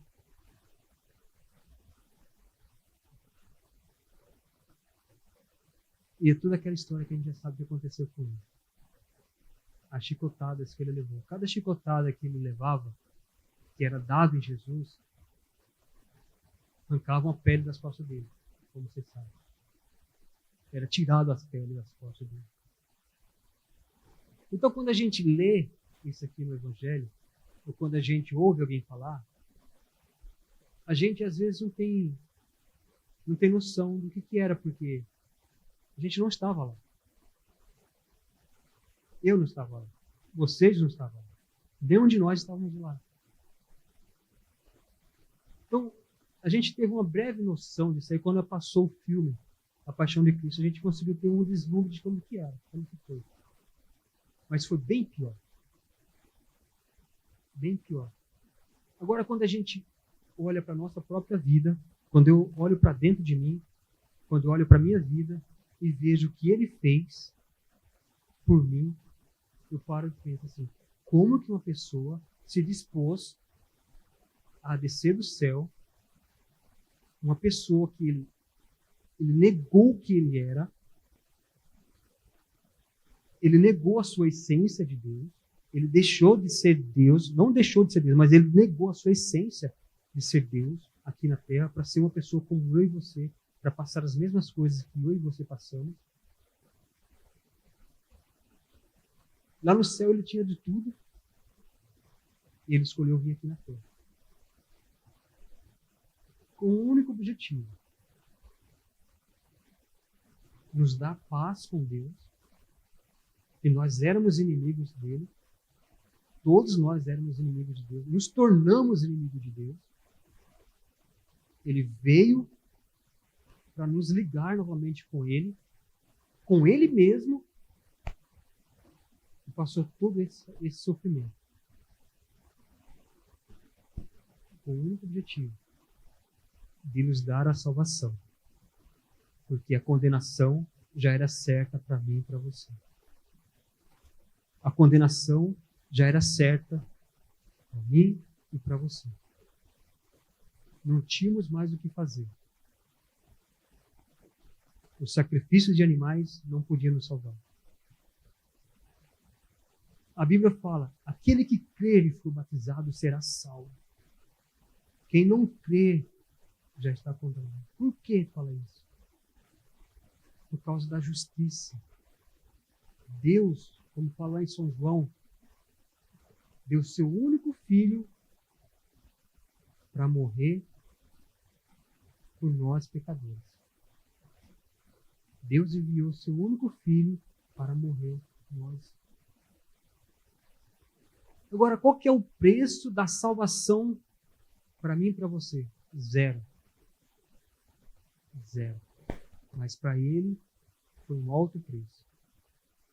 E é toda aquela história que a gente já sabe o que aconteceu com ele. As chicotadas que ele levou. Cada chicotada que ele levava, que era dado em Jesus, arrancavam a pele das costas dele, como você sabe. Era tirado as peles das costas dele. Então, quando a gente lê isso aqui no Evangelho, ou quando a gente ouve alguém falar, a gente às vezes não tem noção do que era, porque a gente não estava lá. Eu não estava lá. Vocês não estavam lá. Nenhum de nós estávamos lá. Então, a gente teve uma breve noção disso aí quando passou o filme A Paixão de Cristo. A gente conseguiu ter um vislumbre de como que era, como que foi. Mas foi bem pior. Bem pior. Agora, quando a gente olha para a nossa própria vida, quando eu olho para dentro de mim, quando eu olho para a minha vida e vejo o que ele fez por mim, eu paro e penso assim, como que uma pessoa se dispôs a descer do céu, uma pessoa que Ele negou o que ele era. Ele negou a sua essência de Deus. Ele deixou de ser Deus, não deixou de ser Deus, mas ele negou a sua essência de ser Deus aqui na Terra para ser uma pessoa como eu e você, para passar as mesmas coisas que eu e você passamos. Lá no céu ele tinha de tudo e ele escolheu vir aqui na Terra com um único objetivo: nos dar paz com Deus, que nós éramos inimigos dele. Todos nós éramos inimigos de Deus, nos tornamos inimigos de Deus. Ele veio para nos ligar novamente com Ele mesmo, e passou todo esse sofrimento. Com o único objetivo de nos dar a salvação, porque a condenação já era certa para mim e para você. A condenação já era certa para mim e para você. Não tínhamos mais o que fazer. Os sacrifícios de animais não podiam nos salvar. A Bíblia fala: aquele que crer e for batizado será salvo. Quem não crê já está condenado. Por que fala isso? Por causa da justiça. Deus, como fala em São João, deu seu único filho para morrer por nós pecadores. Deus enviou seu único filho para morrer por nós. Agora, qual que é o preço da salvação para mim e para você? Zero. Zero. Mas para ele foi um alto preço.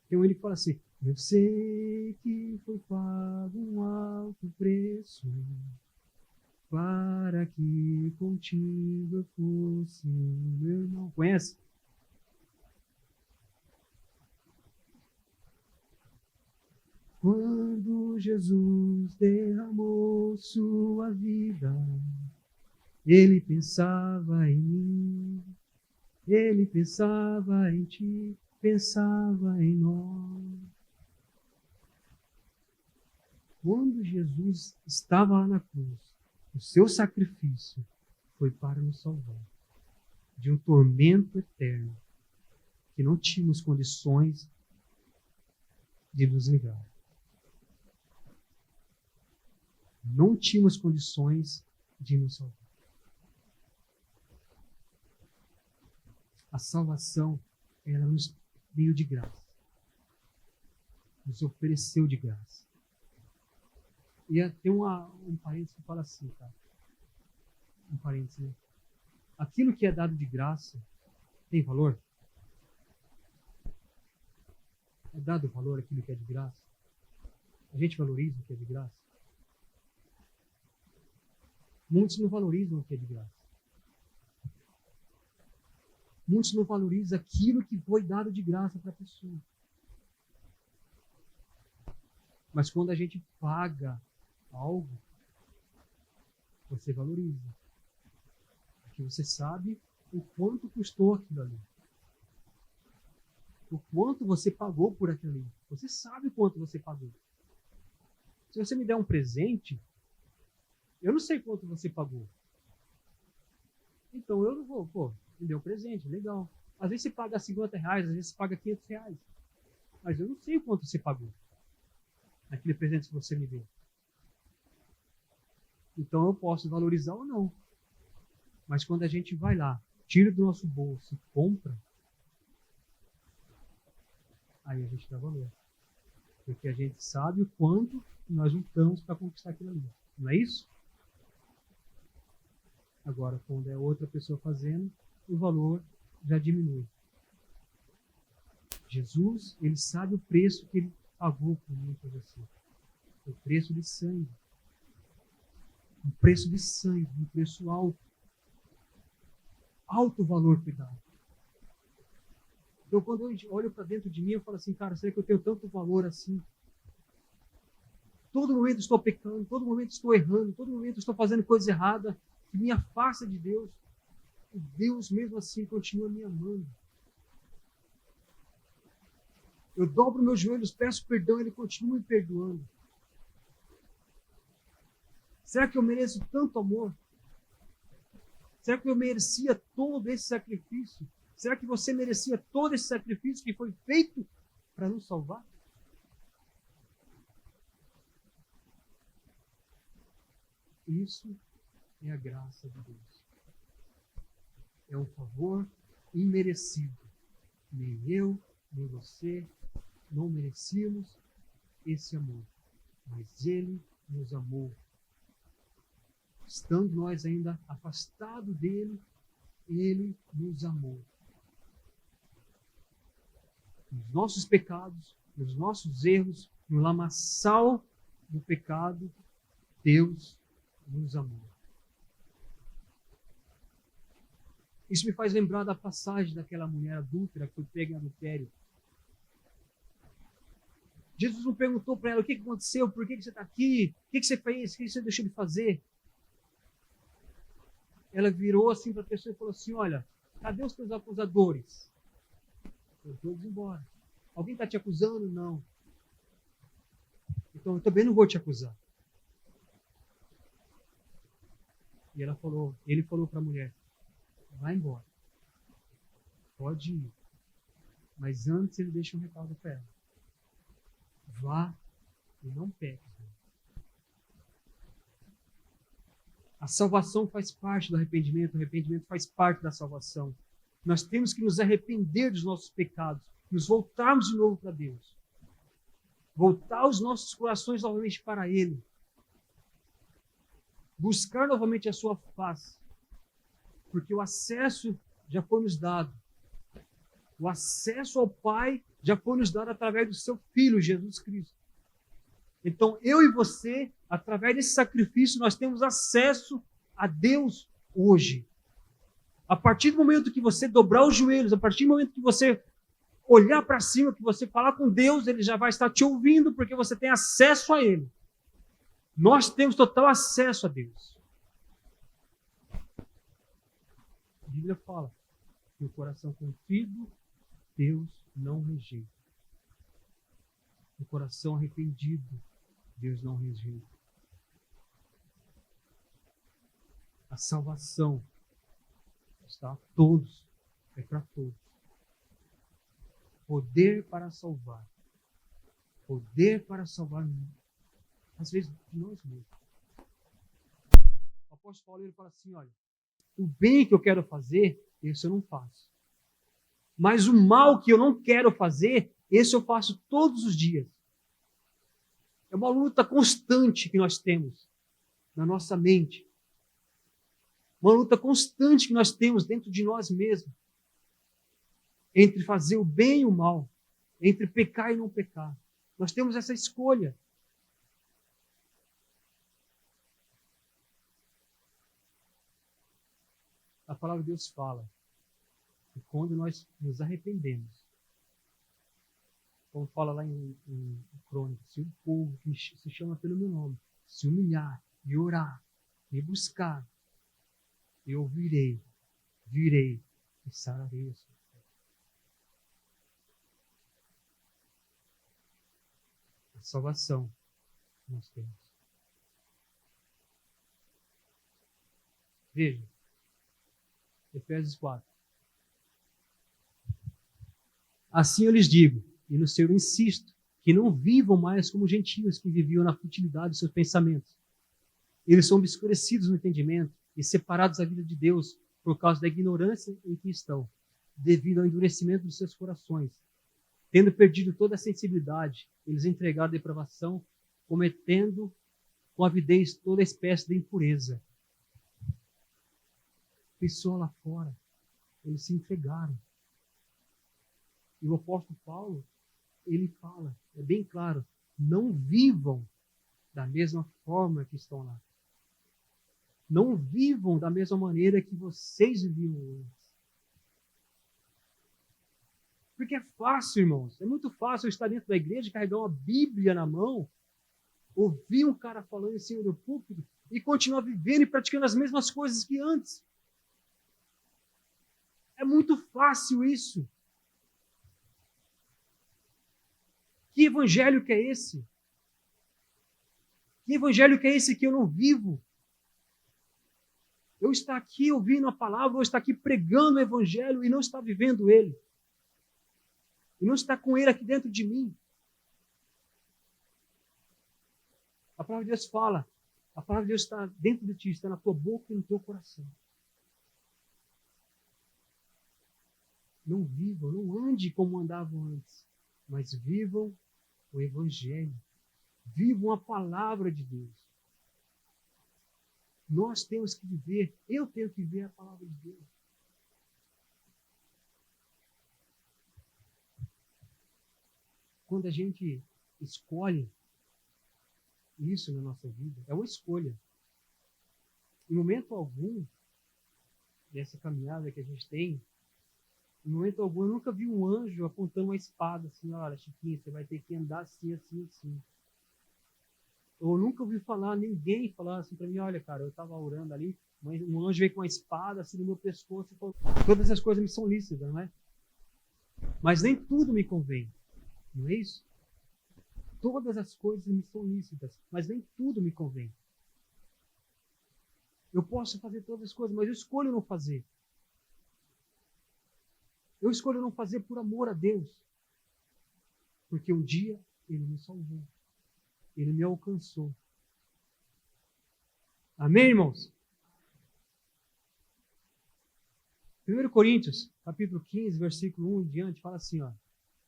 Então ele fala assim: eu sei que foi pago um alto preço para que contigo eu fosse meu irmão. Conhece? Quando Jesus derramou sua vida, ele pensava em mim, ele pensava em ti, pensava em nós. Quando Jesus estava lá na cruz, o seu sacrifício foi para nos salvar de um tormento eterno que não tínhamos condições de nos livrar. Não tínhamos condições de nos salvar. A salvação, ela nos veio de graça. Nos ofereceu de graça. E tem um parênteses que fala assim, tá? Um parênteses, né? Aquilo que é dado de graça tem valor? É dado valor aquilo que é de graça? A gente valoriza o que é de graça? Muitos não valorizam o que é de graça. Muitos não valorizam aquilo que foi dado de graça para a pessoa. Mas quando a gente paga algo, você valoriza. Porque você sabe o quanto custou aquilo ali. O quanto você pagou por aquilo ali. Você sabe o quanto você pagou. Se você me der um presente, eu não sei quanto você pagou. Então eu não vou, me deu um presente, legal. Às vezes você paga R$50, às vezes você paga R$500. Mas eu não sei o quanto você pagou naquele presente que você me deu. Então eu posso valorizar ou não. Mas quando a gente vai lá, tira do nosso bolso e compra, aí a gente dá valor. Porque a gente sabe o quanto nós lutamos para conquistar aquilo ali. Não é isso? Agora, quando é outra pessoa fazendo, o valor já diminui. Jesus, ele sabe o preço que ele pagou por mim e por você. O preço de sangue. Um preço de sangue, um preço alto. Alto valor foi dado. Então, quando eu olho para dentro de mim, eu falo assim, cara, será que eu tenho tanto valor assim? Todo momento estou pecando, todo momento estou errando, todo momento estou fazendo coisa errada que me afasta de Deus. E Deus mesmo assim continua me amando. Eu dobro meus joelhos, peço perdão, Ele continua me perdoando. Será que eu mereço tanto amor? Será que eu merecia todo esse sacrifício? Será que você merecia todo esse sacrifício que foi feito para nos salvar? Isso é a graça de Deus. É um favor imerecido. Nem eu, nem você não merecíamos esse amor. Mas Ele nos amou. Estando nós ainda afastados dele, Ele nos amou. Nos nossos pecados, nos nossos erros, no lamaçal do pecado, Deus nos amou. Isso me faz lembrar da passagem daquela mulher adúltera que foi pega em adultério. Jesus não perguntou para ela o que aconteceu, por que você está aqui, o que você fez, o que você deixou de fazer. Ela virou assim para a pessoa e falou assim, olha, cadê os teus acusadores? Foram todos embora. Alguém está te acusando? Não. Então eu também não vou te acusar. E ele falou para a mulher, vai embora. Pode ir. Mas antes ele deixa um recado para ela. Vá e não peque. A salvação faz parte do arrependimento, o arrependimento faz parte da salvação. Nós temos que nos arrepender dos nossos pecados, nos voltarmos de novo para Deus. Voltar os nossos corações novamente para Ele. Buscar novamente a sua face. Porque o acesso já foi nos dado. O acesso ao Pai já foi nos dado através do seu Filho, Jesus Cristo. Então, eu e você, através desse sacrifício, nós temos acesso a Deus hoje. A partir do momento que você dobrar os joelhos, a partir do momento que você olhar para cima, que você falar com Deus, Ele já vai estar te ouvindo, porque você tem acesso a Ele. Nós temos total acesso a Deus. A Bíblia fala que o coração contrito, Deus não rejeita. O coração arrependido, Deus não rejeita. A salvação está a todos, é para todos. Poder para salvar. Poder para salvar, às vezes, de nós mesmos. O apóstolo Paulo ele fala assim, olha, o bem que eu quero fazer, esse eu não faço. Mas o mal que eu não quero fazer, esse eu faço todos os dias. É uma luta constante que nós temos na nossa mente. Uma luta constante que nós temos dentro de nós mesmos. Entre fazer o bem e o mal. Entre pecar e não pecar. Nós temos essa escolha. A palavra de Deus fala que quando nós nos arrependemos, como fala lá em Crônicas, se o povo que se chama pelo meu nome se humilhar e orar e buscar, eu virei e sararei a sua fé. A salvação nós temos. Veja, Efésios 4. Assim eu lhes digo, e no Senhor insisto, que não vivam mais como gentios que viviam na futilidade dos seus pensamentos. Eles são obscurecidos no entendimento e separados da vida de Deus por causa da ignorância em que estão, devido ao endurecimento dos seus corações. Tendo perdido toda a sensibilidade, eles entregaram a depravação, cometendo com avidez toda espécie de impureza. Pessoa lá fora, eles se entregaram. E o apóstolo Paulo, ele fala, é bem claro, não vivam da mesma forma que estão lá. Não vivam da mesma maneira que vocês viviam antes. Porque é fácil, irmãos. É muito fácil eu estar dentro da igreja, carregar uma Bíblia na mão, ouvir um cara falando em cima do púlpito e continuar vivendo e praticando as mesmas coisas que antes. É muito fácil isso. Que evangelho que é esse? Que evangelho que é esse que eu não vivo? Eu estou aqui ouvindo a palavra, eu estou aqui pregando o evangelho e não está vivendo ele. E não está com ele aqui dentro de mim. A palavra de Deus fala. A palavra de Deus está dentro de ti, está na tua boca e no teu coração. Não vivam, não ande como andavam antes, mas vivam o evangelho. Vivam a palavra de Deus. Nós temos que viver, eu tenho que viver a palavra de Deus. Quando a gente escolhe isso na nossa vida, é uma escolha. Em momento algum, dessa caminhada que a gente tem, em momento algum, eu nunca vi um anjo apontando uma espada assim, olha, Chiquinho, você vai ter que andar assim, assim, assim. Eu nunca ouvi falar, ninguém falar assim para mim, olha, cara, eu estava orando ali, mas um anjo veio com uma espada assim no meu pescoço e falou, todas essas coisas me são lícitas, não é? Mas nem tudo me convém, não é isso? Todas as coisas me são lícitas, mas nem tudo me convém. Eu posso fazer todas as coisas, mas eu escolho não fazer. Eu escolho não fazer por amor a Deus. Porque um dia Ele me salvou. Ele me alcançou. Amém, irmãos? 1 Coríntios, capítulo 15, versículo 1 em diante, fala assim, ó.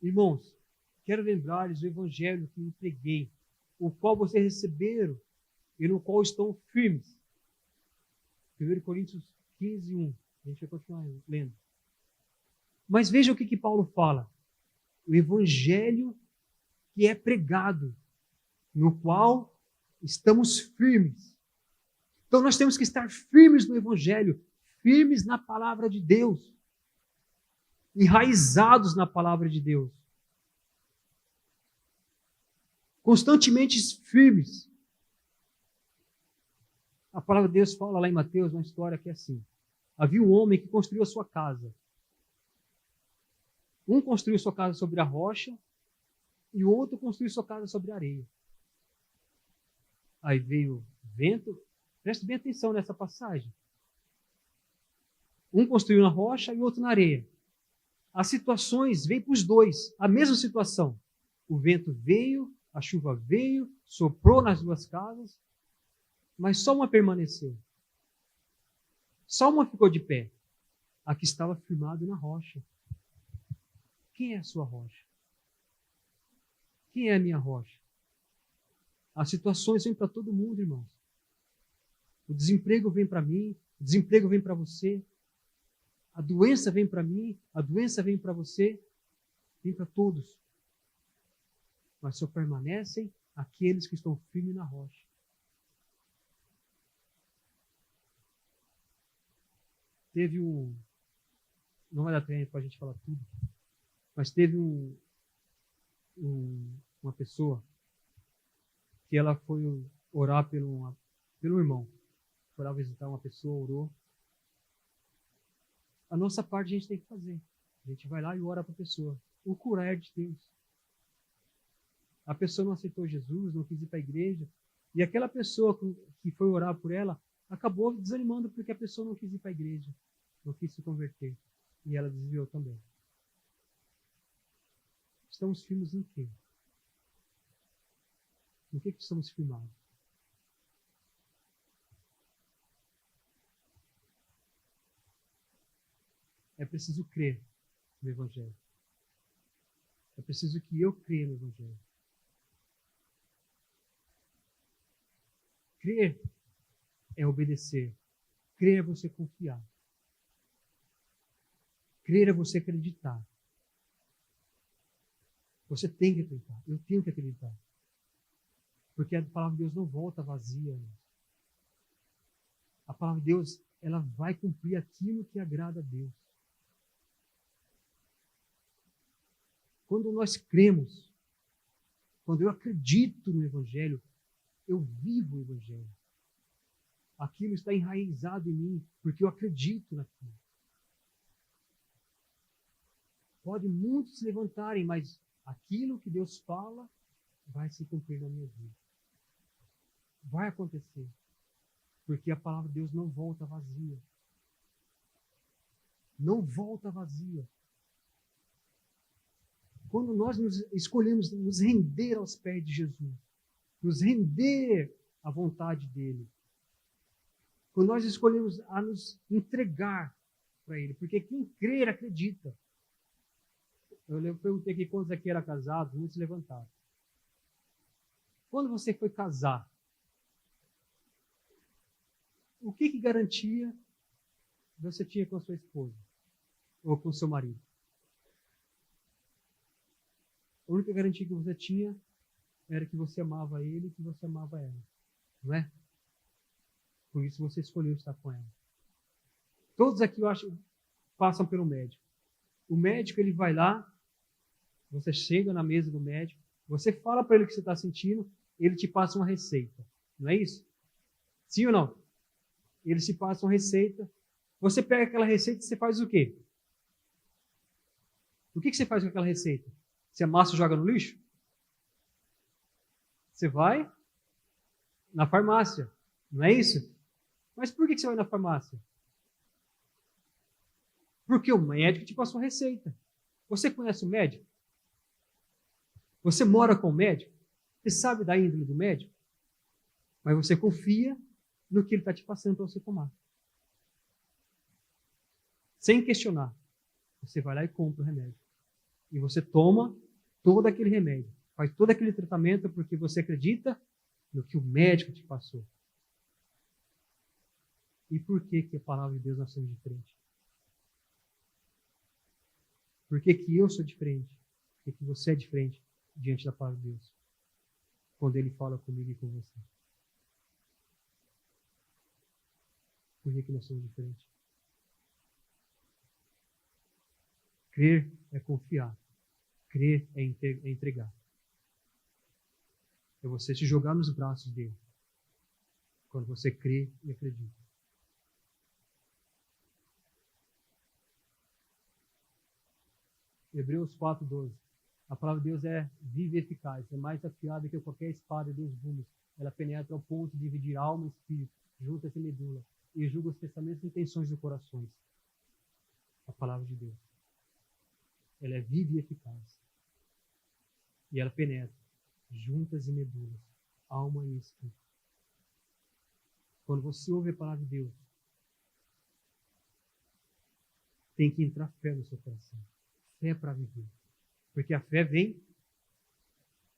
Irmãos, quero lembrar-lhes o evangelho que me preguei, o qual vocês receberam e no qual estão firmes. 1 Coríntios 15, 1. A gente vai continuar lendo. Mas veja o que Paulo fala. O evangelho que é pregado, no qual estamos firmes. Então nós temos que estar firmes no evangelho, firmes na palavra de Deus, enraizados na palavra de Deus. Constantemente firmes. A palavra de Deus fala lá em Mateus uma história que é assim. Havia um homem que construiu a sua casa. Um construiu sua casa sobre a rocha e o outro construiu sua casa sobre a areia. Aí veio vento. Preste bem atenção nessa passagem. Um construiu na rocha e o outro na areia. As situações vêm para os dois. A mesma situação. O vento veio, a chuva veio, soprou nas duas casas, mas só uma permaneceu. Só uma ficou de pé. A que estava firmada na rocha. Quem é a sua rocha? Quem é a minha rocha? As situações vêm para todo mundo, irmãos. O desemprego vem para mim, o desemprego vem para você. A doença vem para mim, a doença vem para você, vem para todos. Mas só permanecem aqueles que estão firmes na rocha. Teve não vai dar tempo para a gente falar tudo, mas teve uma pessoa que ela foi orar pelo irmão. Foi lá visitar uma pessoa, orou. A nossa parte a gente tem que fazer. A gente vai lá e ora para a pessoa. O curar é de Deus. A pessoa não aceitou Jesus, não quis ir para a igreja. E aquela pessoa que foi orar por ela, acabou desanimando porque a pessoa não quis ir para a igreja. Não quis se converter. E ela desviou também. Estamos firmes em quê? Em que estamos firmados? É preciso crer no Evangelho. É preciso que eu creia no Evangelho. Crer é obedecer. Crer é você confiar. Crer é você acreditar. Você tem que acreditar. Eu tenho que acreditar. Porque a palavra de Deus não volta vazia. A palavra de Deus, ela vai cumprir aquilo que agrada a Deus. Quando nós cremos, quando eu acredito no Evangelho, eu vivo o Evangelho. Aquilo está enraizado em mim, porque eu acredito naquilo. Pode muitos se levantarem, mas aquilo que Deus fala vai se cumprir na minha vida. Vai acontecer. Porque a palavra de Deus não volta vazia. Não volta vazia. Quando nós escolhemos nos render aos pés de Jesus, nos render à vontade dele, quando nós escolhemos a nos entregar para ele, porque quem crer acredita. Eu perguntei aqui quantos aqui eram casados, muitos levantaram. Quando você foi casar, o que garantia você tinha com a sua esposa? Ou com o seu marido? A única garantia que você tinha era que você amava ele e que você amava ela. Não é? Por isso você escolheu estar com ela. Todos aqui, eu acho, passam pelo médico. O médico, ele vai lá, você chega na mesa do médico, você fala para ele o que você está sentindo, ele te passa uma receita. Não é isso? Sim ou não? Ele te passa uma receita. Você pega aquela receita e você faz o quê? O que você faz com aquela receita? Você amassa e joga no lixo? Você vai na farmácia. Não é isso? Mas por que você vai na farmácia? Porque o médico te passou a receita. Você conhece o médico? Você mora com o médico? Você sabe da índole do médico? Mas você confia no que ele está te passando para você tomar. Sem questionar. Você vai lá e compra o remédio. E você toma todo aquele remédio. Faz todo aquele tratamento porque você acredita no que o médico te passou. E por que a palavra de Deus nós somos diferentes? Por que eu sou diferente? Por que você é diferente diante da palavra de Deus? Quando Ele fala comigo e com você. Por que nós somos diferentes? Crer é confiar. Crer é entregar. É você se jogar nos braços dele. Quando você crê e acredita. Hebreus 4:12. A palavra de Deus é viva e eficaz. É mais afiada que qualquer espada de 2 gumes. Ela penetra ao ponto de dividir alma e espírito, juntas e medula, e julga os pensamentos e intenções dos corações. A palavra de Deus. Ela é viva e eficaz. E ela penetra juntas e medulas, alma e espírito. Quando você ouve a palavra de Deus, tem que entrar fé no seu coração. Fé para viver. Porque a fé vem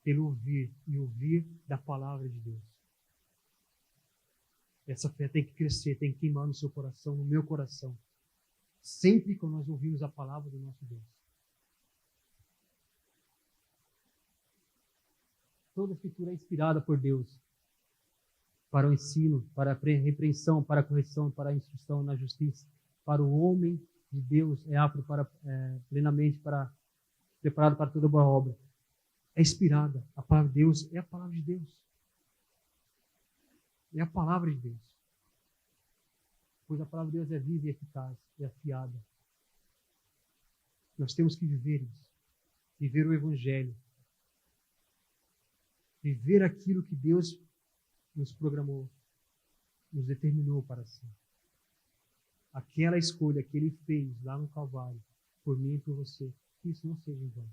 pelo ouvir e ouvir da palavra de Deus. Essa fé tem que crescer, tem que queimar no seu coração, no meu coração. Sempre que nós ouvimos a palavra do nosso Deus. Toda a escritura é inspirada por Deus para o ensino, para a repreensão, para a correção, para a instrução na justiça, para o homem de Deus é apto plenamente preparado para toda boa obra. É inspirada. A palavra de Deus é a palavra de Deus. É a palavra de Deus. Pois a palavra de Deus é viva e eficaz, é afiada. Nós temos que viver isso. Viver o Evangelho. Viver aquilo que Deus nos programou, nos determinou para si. Aquela escolha que Ele fez lá no Calvário, por mim e por você, que isso não seja em vão.